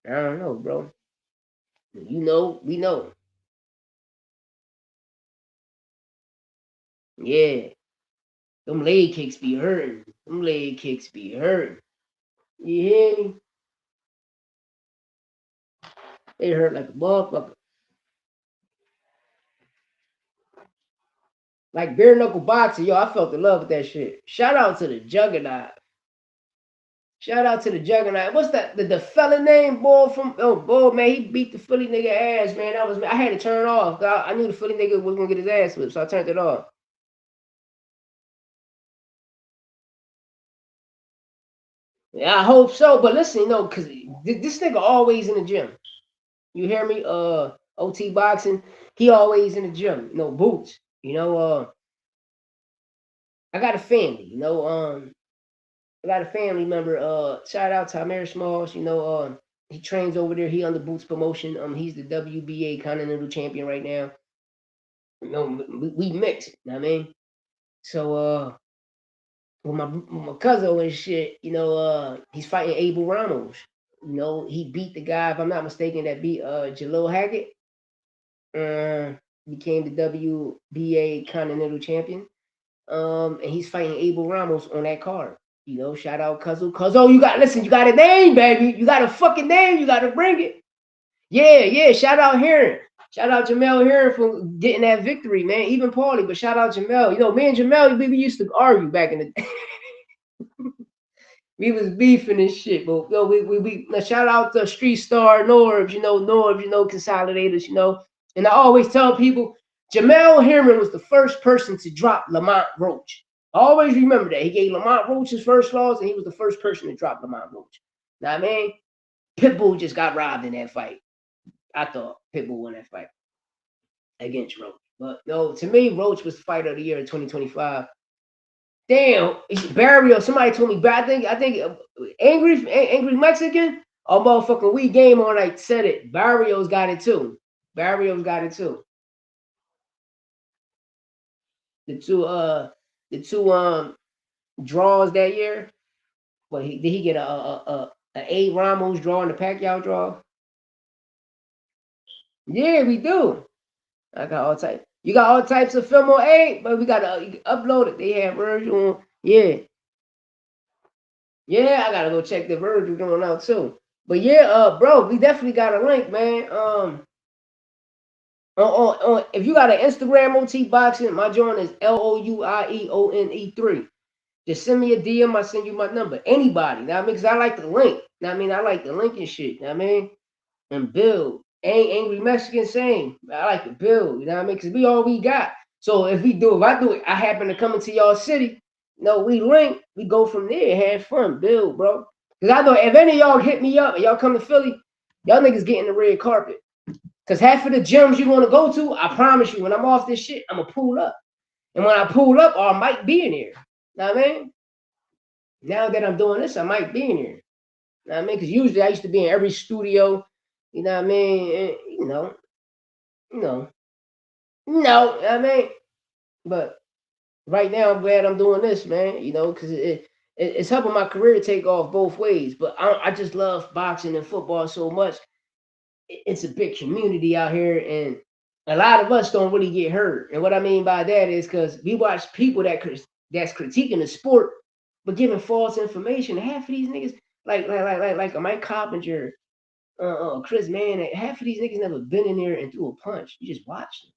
I don't know, bro. We know. Yeah. Them leg kicks be hurting. You hear me? They hurt like a motherfucker. Like bare knuckle boxing, yo, I felt the love with that shit. Shout out to the Juggernaut. What's that? The fella name, boy, man, he beat the Philly nigga ass, man. I had to turn off. I knew the Philly nigga was gonna get his ass whipped, so I turned it off. Yeah, I hope so. But listen, because this nigga always in the gym. You hear me? OT boxing, he always in the gym. Boots. I got a family. I got a family member. Shout out to Amir Smalls. He trains over there. He under Boots promotion. He's the WBA Continental Champion right now. We mix. You know what I mean? So with my cousin and shit, he's fighting Abel Ramos. You know, he beat the guy, if I'm not mistaken, that beat Jalil Hackett. Became the WBA Continental Champion. And he's fighting Abel Ramos on that card. You know, shout out Cuzzo. Cuzzo, you got listen, you got a name, baby. You got a fucking name. You got to bring it. Yeah. Shout out Heron. Shout out Jamel Heron for getting that victory, man. Even Paulie, but shout out Jamel. You know, me and Jamel, we used to argue back in the day. We was beefing and shit, but yo, we shout out to Street Star Norbs, Consolidators, And I always tell people, Jamel Herman was the first person to drop Lamont Roach. I always remember that. He gave Lamont Roach his first loss, and he was the first person to drop Lamont Roach. Now, I mean, Pitbull just got robbed in that fight. I thought Pitbull won that fight against Roach. But no, to me, Roach was the fighter of the year in 2025. Damn, it's Barrio. Somebody told me, but I think Angry Mexican or motherfucking We Game On Night said it. Barrio's got it too. The two draws that year. But did he get a A Ramos draw and a Pacquiao draw? Yeah, we do. I got all types. You got all types of film on A, but we gotta upload it. They have version on. Yeah, I gotta go check the version going out too. But yeah, bro, we definitely got a link, man. If you got an Instagram OT boxing, my joint is LOUIEONE3. Just send me a DM. I send you my number. Anybody, now because I like the link. Now I like the link and shit. Now and build. Angry Mexican same. I like to build. You know what I mean? Because we all we got. So if I do it, I happen to come into y'all city. We link. We go from there. Have fun. Build, bro. Because I know if any of y'all hit me up and y'all come to Philly, y'all niggas getting the red carpet. Because half of the gyms you want to go to, I promise you, when I'm off this shit, I'm going to pull up. And when I pull up, I might be in here. Know what I mean? Now that I'm doing this, I might be in here. Know what I mean? Because usually I used to be in every studio. You know what I mean? I mean? But right now, I'm glad I'm doing this, man. Because it's helping my career to take off both ways. But I just love boxing and football so much. It's a big community out here, and a lot of us don't really get hurt. And what I mean by that is because we watch people that's critiquing the sport, but giving false information. Half of these niggas, like Mike Coppinger, Chris Mann, half of these niggas never been in there and threw a punch. You just watch them.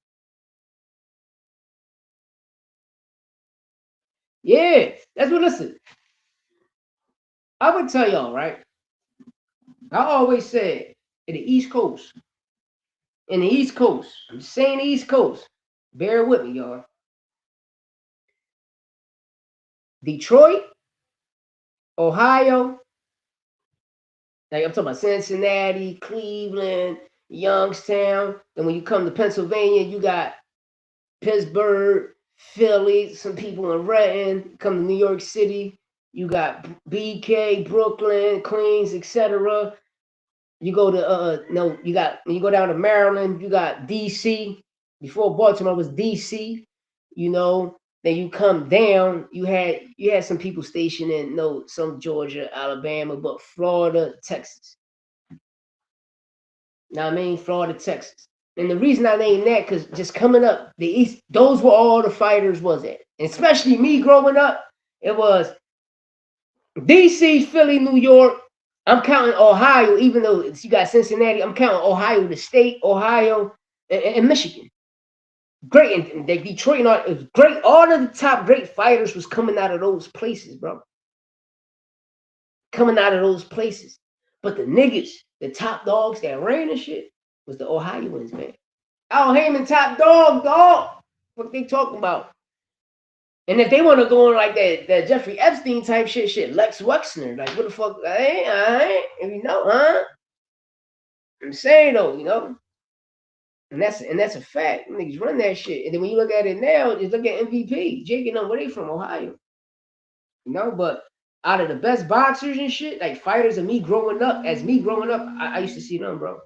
Yeah, that's what. Listen, I would tell y'all, right? I always said in the East Coast, I'm just saying the East Coast. Bear with me, y'all. Detroit, Ohio, like I'm talking about Cincinnati, Cleveland, Youngstown. Then when you come to Pennsylvania, you got Pittsburgh, Philly, some people in Renton. Come to New York City, you got BK, Brooklyn, Queens, etc. You go to when you go down to Maryland, you got DC. Before Baltimore was DC. Then you come down, you had some people stationed in some Georgia, Alabama, but Florida, Texas. Now I mean Florida, Texas. And the reason I named that, because just coming up the East, those were all the fighters was at. And especially me growing up, it was DC, Philly, New York. I'm counting Ohio, even though you got Cincinnati, I'm counting Ohio, the state, Ohio, and Michigan. Great, and Detroit, it was great. All of the top great fighters was coming out of those places, bro. Coming out of those places. But the niggas, the top dogs that ran and shit, was the Ohioans, man. Al Heyman, top dog. What they talking about? And if they want to go on like that Jeffrey Epstein type shit, Lex Wexner, like what the fuck? I ain't, huh? I'm saying though, and that's a fact. Niggas run that shit. And then when you look at it now, just look at MVP. Jake and them, where they from? Ohio. But out of the best boxers and shit, like fighters of me growing up, I used to see them, bro.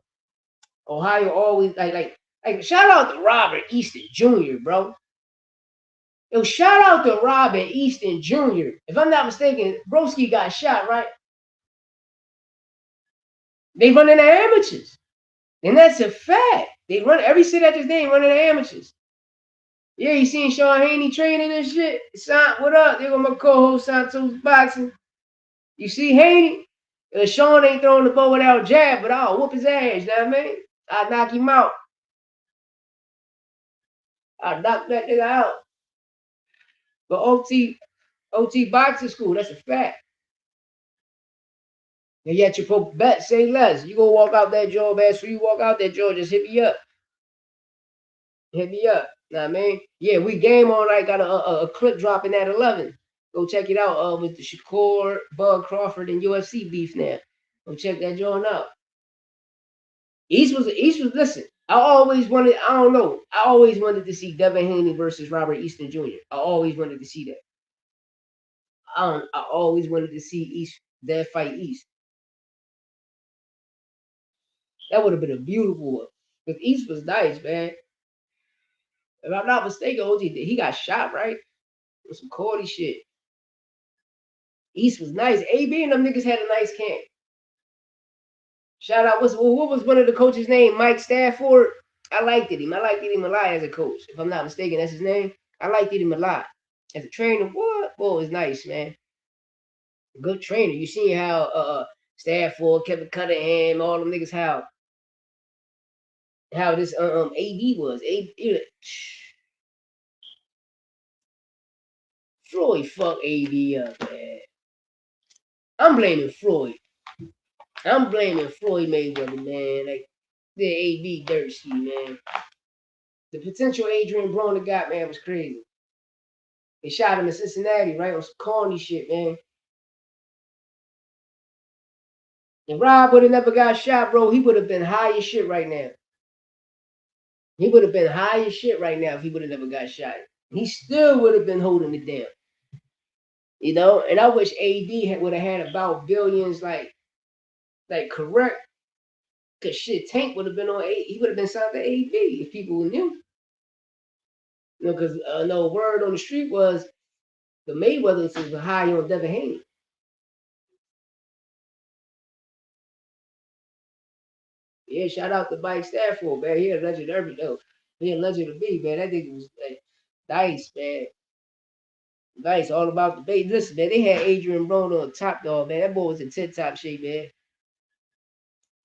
Ohio always like shout out to Robert Easton Jr., bro. Yo, shout out to Robert Easton Jr. If I'm not mistaken, Broski got shot, right? They running the amateurs. And that's a fact. They run every city at this day running the amateurs. Yeah, you seen Sean Haney training and shit? Son, what up? There go my co-host Santos Boxing. You see Haney? Sean ain't throwing the ball without jab, but I'll whoop his ass, you know what I mean? I'll knock him out. I'll knock that nigga out. But OT boxing school, that's a fact. And yet your pro bet say less. You gonna walk out that joint, man. So you walk out that joint, just hit me up. Hit me up. Know what I mean? Yeah, we game on right. Got a clip dropping at 11. Go check it out. With the Shakur, Bud Crawford, and UFC beef now. Go check that joint out. East was listen. I always wanted. I don't know. I always wanted to see Devin Haney versus Robert Easton Jr. I always wanted to see that. I always wanted to see East that fight East. That would have been a beautiful one. Because East was nice, man. If I'm not mistaken, OG, he got shot, right? With some cordy shit. East was nice. AB and them niggas had a nice camp. Shout out, what was one of the coaches' name? Mike Stafford. I liked him. I liked him a lot as a coach. If I'm not mistaken, that's his name. I liked him a lot. As a trainer, boy, it's nice, man. Good trainer. You see how Stafford, Kevin Cunningham, all them niggas how this AD was. Floyd fucked AD up, man. I'm blaming Floyd. I'm blaming Floyd Mayweather, man. Like the AD Dirsty, man. The potential Adrian Broner got, man, was crazy. They shot him in Cincinnati, right? On some corny shit, man. If Rob would have never got shot, bro, he would have been high as shit right now. He would have been high as shit right now if he would have never got shot. He still would have been holding it down. You know? And I wish AD would have had about billions, like correct. Because shit, Tank would have been on he would have been signed to AD if people knew. You know, because no word on the street was the Mayweathers was high on Devin Haney. Yeah, shout out to Mike Stafford, man. He a legend every though. He a legend to me, man. That nigga was like, nice, man. Nice, all about the base. Listen, man, they had Adrian Broner on top dog, man. That boy was in tip-top shape, man.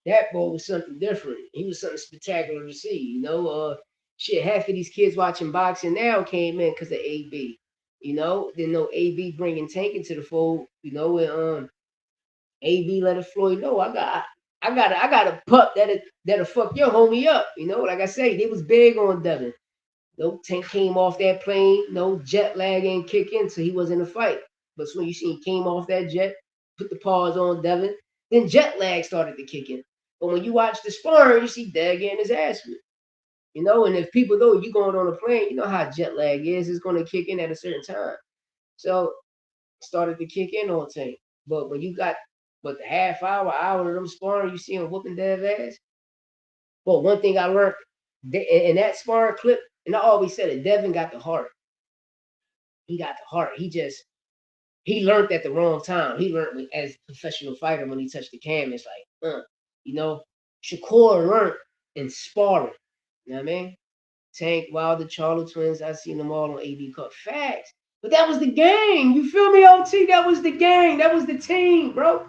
That boy was something different. He was something spectacular to see, you know. Shit, half of these kids watching boxing now came in because of AB. You know, didn't know AB bringing Tank into the fold. You know, and AB let Floyd know I got a pup that'll fuck your homie up. You know, like I say, they was big on Devin. No Tank came off that plane, no jet lag ain't kick in, so he was in a fight. But when you see he came off that jet, put the pause on Devin, then jet lag started to kick in. But when you watch the sparring, you see Dag getting his ass whipped. You know, and if people know you going on a plane, you know how jet lag is. It's going to kick in at a certain time. So started to kick in on Tank. But when you got the half hour of them sparring, you see him whooping Dev ass. But one thing I learned in that sparring clip, and I always said it, Devin got the heart. He got the heart. He learned at the wrong time. He learned as a professional fighter when he touched the cam. It's like, you know, Shakur learned in sparring. You know what I mean? Tank, Wilder, Charlo twins. I seen them all on AB Cup. Facts. But that was the gang. You feel me, OT? That was the gang. That was the team, bro.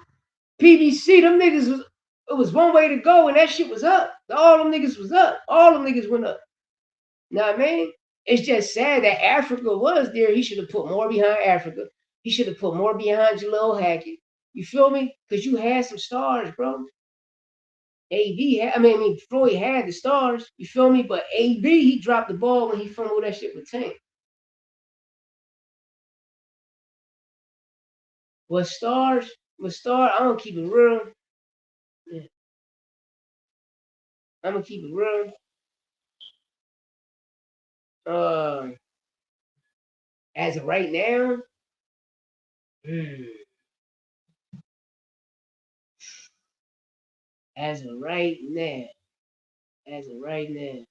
PBC, them niggas it was one way to go, and that shit was up. All them niggas was up. All them niggas went up. You know what I mean? It's just sad that Africa was there. He should have put more behind Africa. He should have put more behind Jalil Hackett. You feel me? Because you had some stars, bro. Floyd had the stars. You feel me? But AB, he dropped the ball when he fumbled that shit with Tank. With stars, I don't keep it real. Yeah. I'm gonna keep it real. As of right now, as of right now.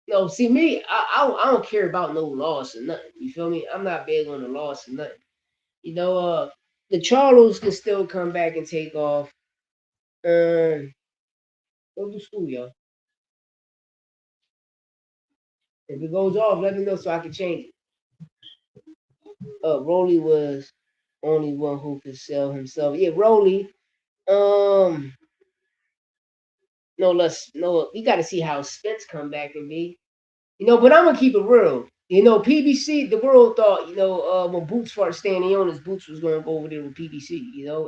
No, see me, I don't care about no loss or nothing. You feel me? I'm not big on the loss or nothing. You know, the Charlos can still come back and take off. Go to school, y'all. If it goes off, let me know so I can change it. Rolly was only one who could sell himself. Yeah, Rolly. Um, no. We got to see how Spence come back and be. But I'm gonna keep it real. PBC, the world thought, when Boots started staying on his Boots was gonna go over there with PBC,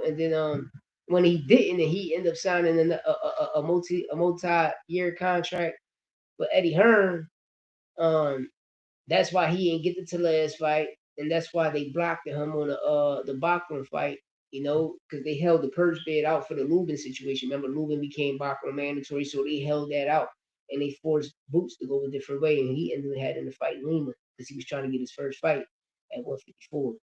and then when he didn't, and he ended up signing a multi-year contract with Eddie Hearn. That's why he ain't get the Tellez fight, and that's why they blocked him on the Bachman fight. Because they held the purge bid out for the Lubin situation. Remember, Lubin became Bachman mandatory, so they held that out, and they forced Boots to go a different way, and he ended up having to fight Lima because he was trying to get his first fight at 154.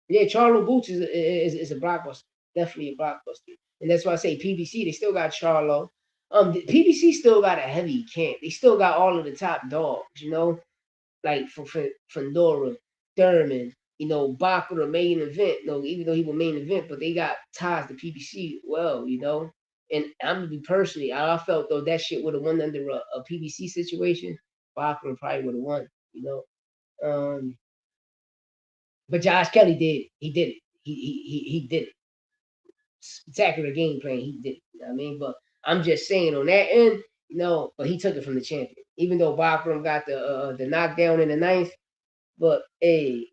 Yeah, Charlo Boots is a blockbuster, definitely a blockbuster, and that's why I say PBC. They still got Charlo. The PBC still got a heavy camp. They still got all of the top dogs, like for Fandora, Thurman, Baca, the main event. Even though he was main event, but they got ties to PBC well, And I'm gonna be personally, I felt though that shit would have won under a PBC situation. Baca probably would have won, But Josh Kelly did. He did it. He did it. Spectacular game plan. He did it. You know what I mean? But I'm just saying on that end, but he took it from the champion. Even though Bachram got the knockdown in the ninth, but hey,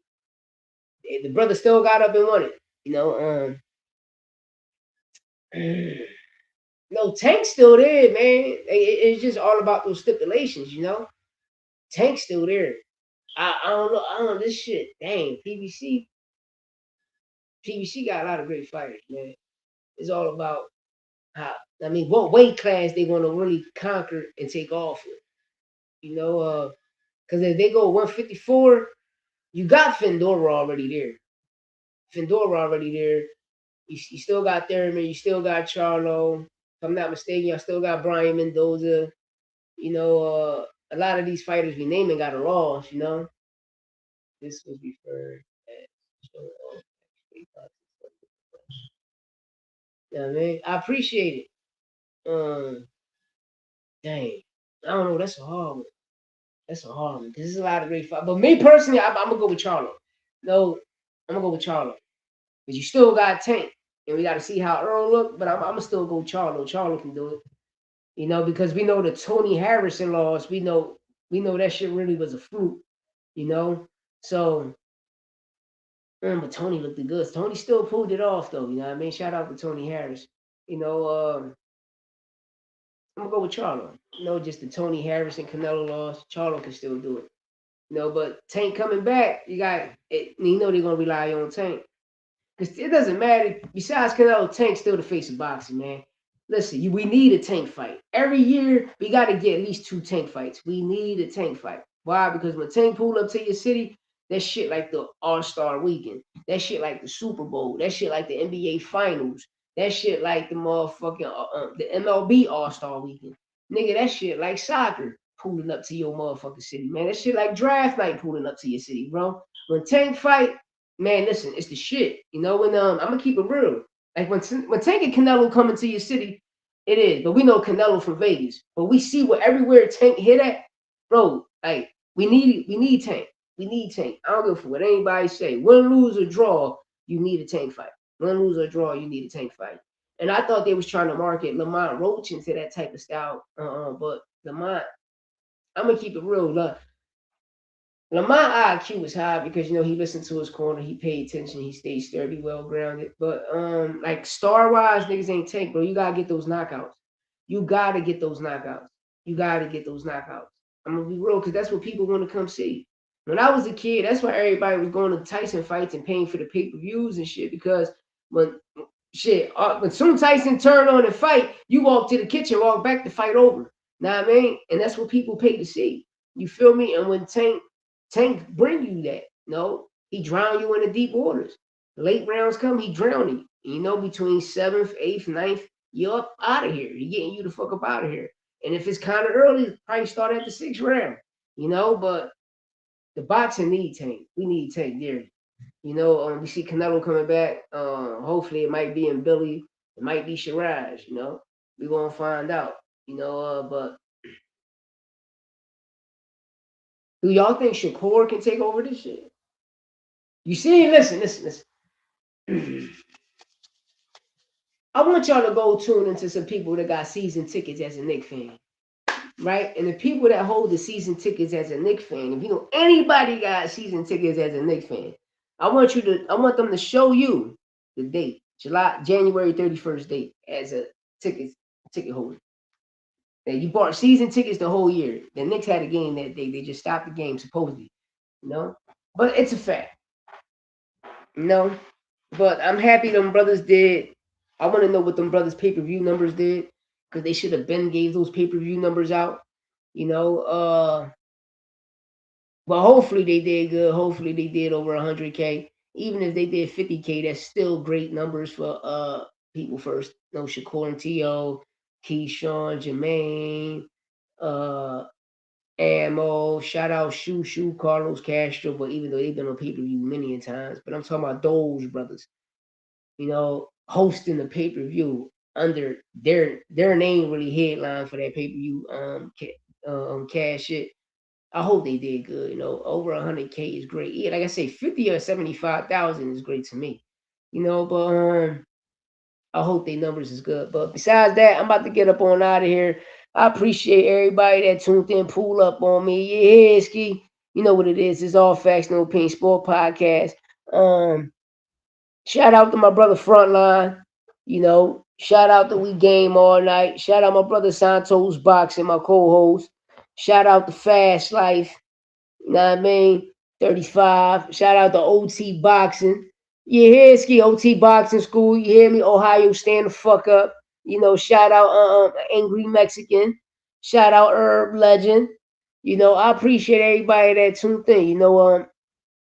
the brother still got up and won it. No, Tank's still there, man. It's just all about those stipulations, Tank's still there. I don't know. I don't know this shit. Dang, PBC got a lot of great fighters, man. It's all about what weight class they want to really conquer and take off with. Because if they go 154, you got Fendora already there. You still got Thurman. You still got Charlo. If I'm not mistaken, I still got Brian Mendoza. A lot of these fighters we naming got a loss. This was referred as. I mean, I appreciate it. Dang, I don't know. That's a hard one. That's a hard one because there's a lot of great fight. But me personally, I'm gonna go with Charlo. No, I'm gonna go with Charlo because you still got Tank, and we got to see how Earl look. But I'm gonna still go Charlo. Charlo can do it. Because we know the Tony Harrison loss. We know that shit really was a fluke. So. But Tony looked good. Tony still pulled it off though. You know what I mean? Shout out to Tony Harris. I'm gonna go with Charlo. Just the Tony Harris and Canelo loss. Charlo can still do it. But Tank coming back, you got it. They're gonna rely on Tank because it doesn't matter. Besides Canelo, Tank's still the face of boxing, man. Listen, we need a Tank fight every year. We got to get at least 2 Tank fights. We need a Tank fight. Why? Because when Tank pulled up to your city, that shit like the All-Star Weekend. That shit like the Super Bowl. That shit like the NBA Finals. That shit like the motherfucking the MLB All-Star Weekend. Nigga, that shit like soccer pulling up to your motherfucking city, man. That shit like draft night pulling up to your city, bro. When Tank fight, man, listen, it's the shit. When I'm gonna keep it real. Like when Tank and Canelo come into your city, it is. But we know Canelo from Vegas. But we see what everywhere Tank hit at, bro. Like we need Tank. We need Tank. I don't give a fuck what anybody say. Win, lose, or draw, you need a Tank fight. Win, lose, or draw, you need a Tank fight. And I thought they was trying to market Lamont Roach into that type of style. But Lamont, I'm gonna keep it real. Lamont IQ is high because he listened to his corner, he paid attention, he stayed sturdy, well grounded. But like star wise, niggas ain't Tank, bro. You gotta get those knockouts. You gotta get those knockouts. I'm gonna be real because that's what people want to come see. When I was a kid, that's why everybody was going to Tyson fights and paying for the pay-per-views and shit. Because when soon Tyson turned on and fight, you walk to the kitchen, walk back, the fight over. Know what I mean? And that's what people pay to see. You feel me? And when Tank bring you that, he drown you in the deep waters. Late rounds come, he drown you. Between 7th, 8th, 9th, you're up out of here. He getting you the fuck up out of here. And if it's kind of early, probably start at the 6th round. But the boxing need Tank. We need Tank there. You know, we see Canelo coming back. Hopefully it might be in Billy. It might be Shiraz. You know, we gonna find out. You know, but do y'all think Shakur can take over this shit? You see, listen. I want y'all to go tune into some people that got season tickets as a Knicks fan, right? And the people that hold the season tickets as a Knicks fan, if you know anybody got season tickets as a Knicks fan, I want them to show you the date, January 31st date as a ticket holder. And you bought season tickets the whole year. The Knicks had a game that day. They just stopped the game supposedly, you know. But it's a fact, you know. But I'm happy them brothers did. I want to know what them brothers pay-per-view numbers did, because they should have been gave those pay-per-view numbers out, you know. But hopefully they did good. Hopefully they did over 100K. Even if they did 50K, that's still great numbers for people first. You know, Shakur and T.O., Keyshawn, Jermaine, Ammo, shout out Shoo, Carlos Castro, but even though they've been on pay-per-view many a times, but I'm talking about those brothers, you know, hosting the pay-per-view under their name really headline for that pay-per-view cash shit. I hope they did good. You know, over 100K is great. Yeah, like I say, 50 or 75,000 is great to me. You know, but I hope their numbers is good. But besides that, I'm about to get up on out of here. I appreciate everybody that tuned in, pull up on me. Yeah, Ski. You know what it is. It's All Facts, No Opinion Sport Podcast. Shout out to my brother Frontline. You know, shout out to We Game All Night. Shout out my brother Santos Boxing, my co-host. Shout out to Fast Life. You know what I mean? 35. Shout out to OT Boxing. You hear Ski, OT Boxing School. You hear me? Ohio, stand the fuck up. You know, shout out Angry Mexican. Shout out Herb Legend. You know, I appreciate everybody that tuned in. You know,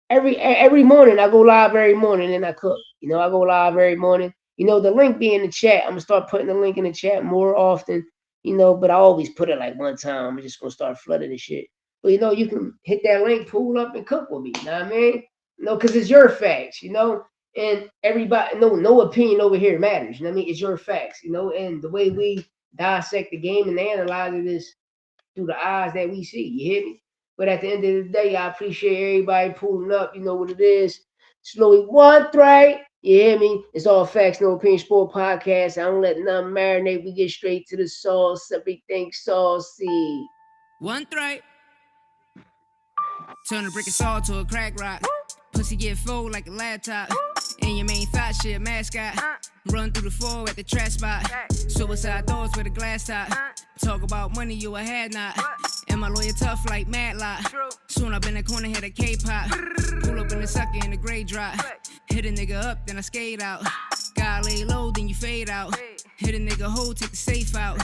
every morning I go live every morning and I cook. You know, I go live every morning. You know, the link be in the chat. I'm gonna start putting the link in the chat more often. You know, but I always put it like one time. I'm just gonna start flooding the shit. But you know, you can hit that link, pull up, and cook with me. You know what I mean? You know, because it's your facts. You know, and everybody, no opinion over here matters. You know what I mean? It's your facts. You know, and the way we dissect the game and analyze it is through the eyes that we see. You hear me? But at the end of the day, I appreciate everybody pulling up. You know what it is. Slowly one right. You hear me? It's All Facts, No Opinion Sport Podcast. I don't let nothing marinate. We get straight to the sauce. Everything saucy. One threat. Turn a brick of salt to a crack rock. Pussy get full like a laptop. And your main thought shit mascot. Run through the floor at the trash spot. Suicide doors with a glass top. Talk about money you a had not. And my lawyer tough like Matlock. Soon up in the corner hit a K-pop. Pull up in the sucker in the gray drop. Hit a nigga up then I skate out. Gotta lay low then you fade out. Hit a nigga hole take the safe out.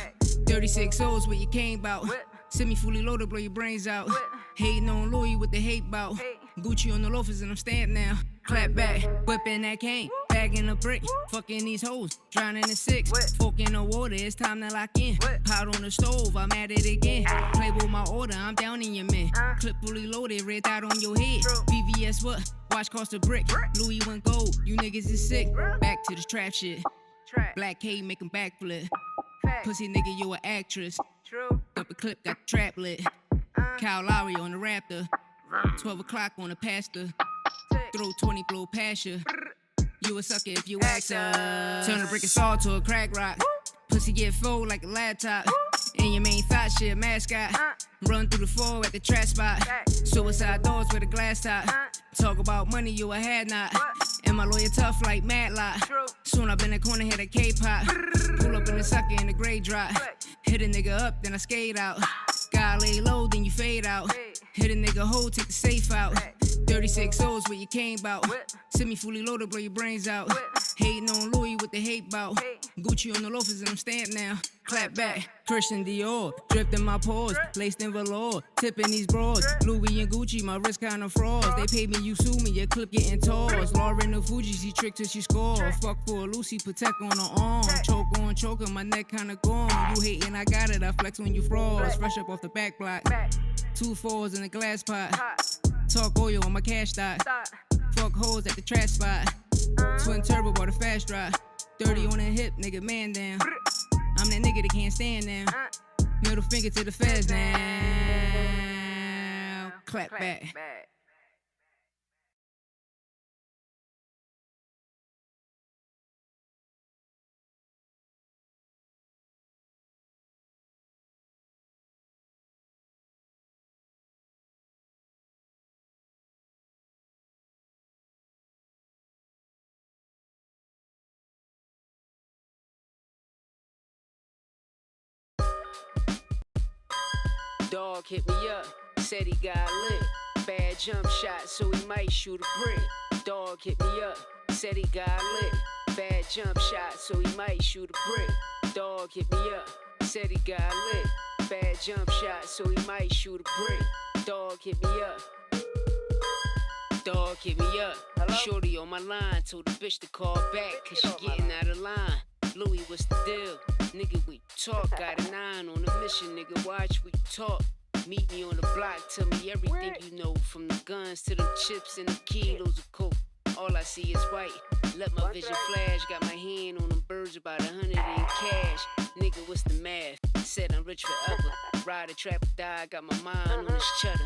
36 O's what you came about. Send me fully loaded blow your brains out. Hating on Louis with the hate bout. Gucci on the loafers and I'm stamped now. Clap back, whipping that cane, bagging a brick, fucking these hoes, drowning in 6, fork in the water, it's time to lock in. Pot on the stove, I'm at it again. Play with my order, I'm down in your man. Clip fully loaded, red dot on your head. VVS what? Watch cost a brick. Louis went gold, you niggas is sick. Back to the trap shit. Black K make 'em backflip. Pussy nigga, you a actress. Up a clip, got the trap lit. Kyle Lowry on the Raptor. 12 o'clock on the pastor. Throw 20 blow past you. You a sucker if you act up. Turn a brick of salt to a crack rock. Pussy get full like a laptop. And your main thought shit mascot. Run through the floor at the trash spot. Suicide doors with a glass top. Talk about money you a had not. And my lawyer tough like Matlock. Soon up in the corner hit a K-pop. Pull up in the sucker in the gray drop. Hit a nigga up then I skate out. Gotta lay low then you fade out. Hit a nigga hole take the safe out. 36 O's what you came about. Send me fully loaded blow your brains out. Hating on Louis with the hate bout. Gucci on the loafers and I'm stamped now. Clap back, Christian Dior, dripped in my pores, laced in velour, tipping these broads, Louis and Gucci, my wrist kinda frauds. They pay me, you sue me, your clip getting tossed. Lauren the Fuji, she tricked till she score. Fuck for a Lucy, protect on her arm. Choke on choker, my neck kinda gone. You hating, I got it, I flex when you frost. Fresh up off the back block, 2 4s in a glass pot. Talk oil on my cash stock. fuck hoes at the trash spot. Twin turbo bought a fast drive. 30 on the hip, nigga, man down. I'm that nigga that can't stand now. Middle finger to the feds now. Clap back. Dog hit me up, said he got lit. Bad jump shot, so he might shoot a brick. Dog hit me up, said he got lit. Bad jump shot, so he might shoot a brick. Dog hit me up, said he got lit. Bad jump shot, so he might shoot a brick. Dog hit me up. Dog hit me up. Shorty on my line, told the bitch to call back, cause she getting out of line. Louis, what's the deal? Nigga, we talk. Got a 9 on a mission, nigga, watch we talk. Meet me on the block, tell me everything you know. From the guns to the chips and the kilos of coke. All I see is white, let my vision flash. Got my hand on them birds, about 100 in cash. Nigga, what's the math? Said I'm rich forever. Ride a trap or die, got my mind on this cheddar.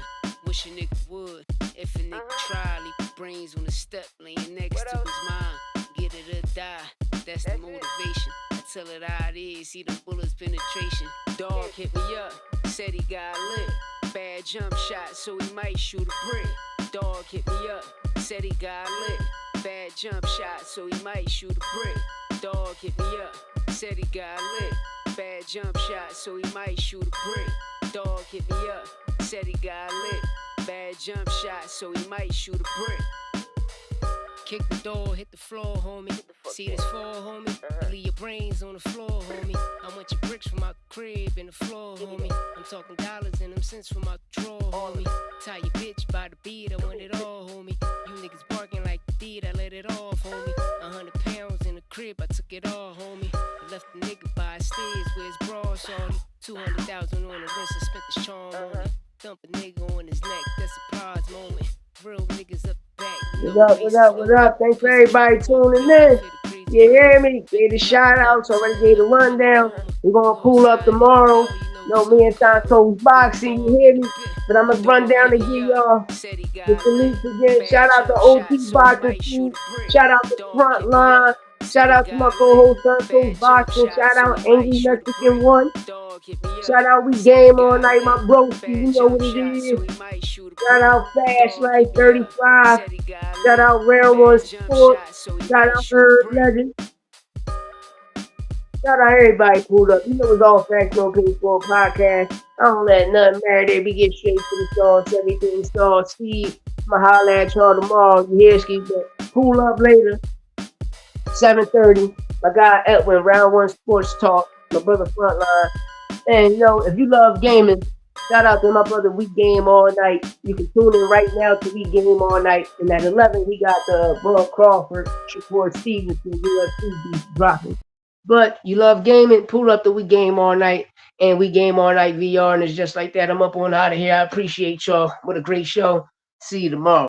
Wish a nigga would, if a nigga try. Leave the brains on the step, laying next to his mind. Get it or die, that's the motivation. I tell it how it is, see them bullets penetration. Dog hit me up, said he got lit. Bad jump shot, so he might shoot a brick. Dog hit me up, said he got lit. Bad jump shot, so he might shoot a brick. Dog hit me up, said he got lit. Bad jump shot, so he might shoot a brick. Dog hit me up, said he got lit. Bad jump shot, so he might shoot a brick. Kick the door, hit the floor, homie. See this fall, homie? Leave your brains on the floor, homie. I want your bricks from my crib in the floor, homie. I'm talking dollars and them cents from my drawer, homie. Tie your bitch by the beat, I want it all, homie. You niggas barking like the deed, I let it off, homie. 100 pounds in the crib, I took it all, homie. I left the nigga by stairs where his bra shorty. 200,000 on the rinse, I spent this charm on it. Dump a nigga on his neck, that's a prize moment. Real niggas up back. What up? Thanks for everybody tuning in. You hear me? Gave the shout outs, already gave the rundown. We're gonna pull up tomorrow. No, me and Santos boxing, you hear me? But I'm gonna run down and give y'all the salute again. Shout out to OT Boxing Team. Shout out to Frontline. Shout out to my co-host Santos Boxing. Shout out Angry Mexican One. Shout out We Game All Night, my bro. You know what it is. Shout out Fast Life 35. Shout out Rare One Sport. Shout out Herb Legend. Shout out everybody pulled up. You know it's all facts, no opinion for a podcast. I don't let nothing matter there. We get straight to the sauce, everything sauce. Steve, I'ma holler at y'all tomorrow. You hear Ski, but pull up later. 7:30. My guy Edwin, Round One Sports Talk. My brother Frontline. And you know, if you love gaming, shout out to my brother We Game All Night. You can tune in right now to We Game All Night. And at 11, we got the Bud Crawford, Shakur Stevenson, UFC beef dropping. But you love gaming, pull up the We Game All Night and We Game All Night VR, and it's just like that. I'm up on out of here. I appreciate y'all. What a great show. See you tomorrow.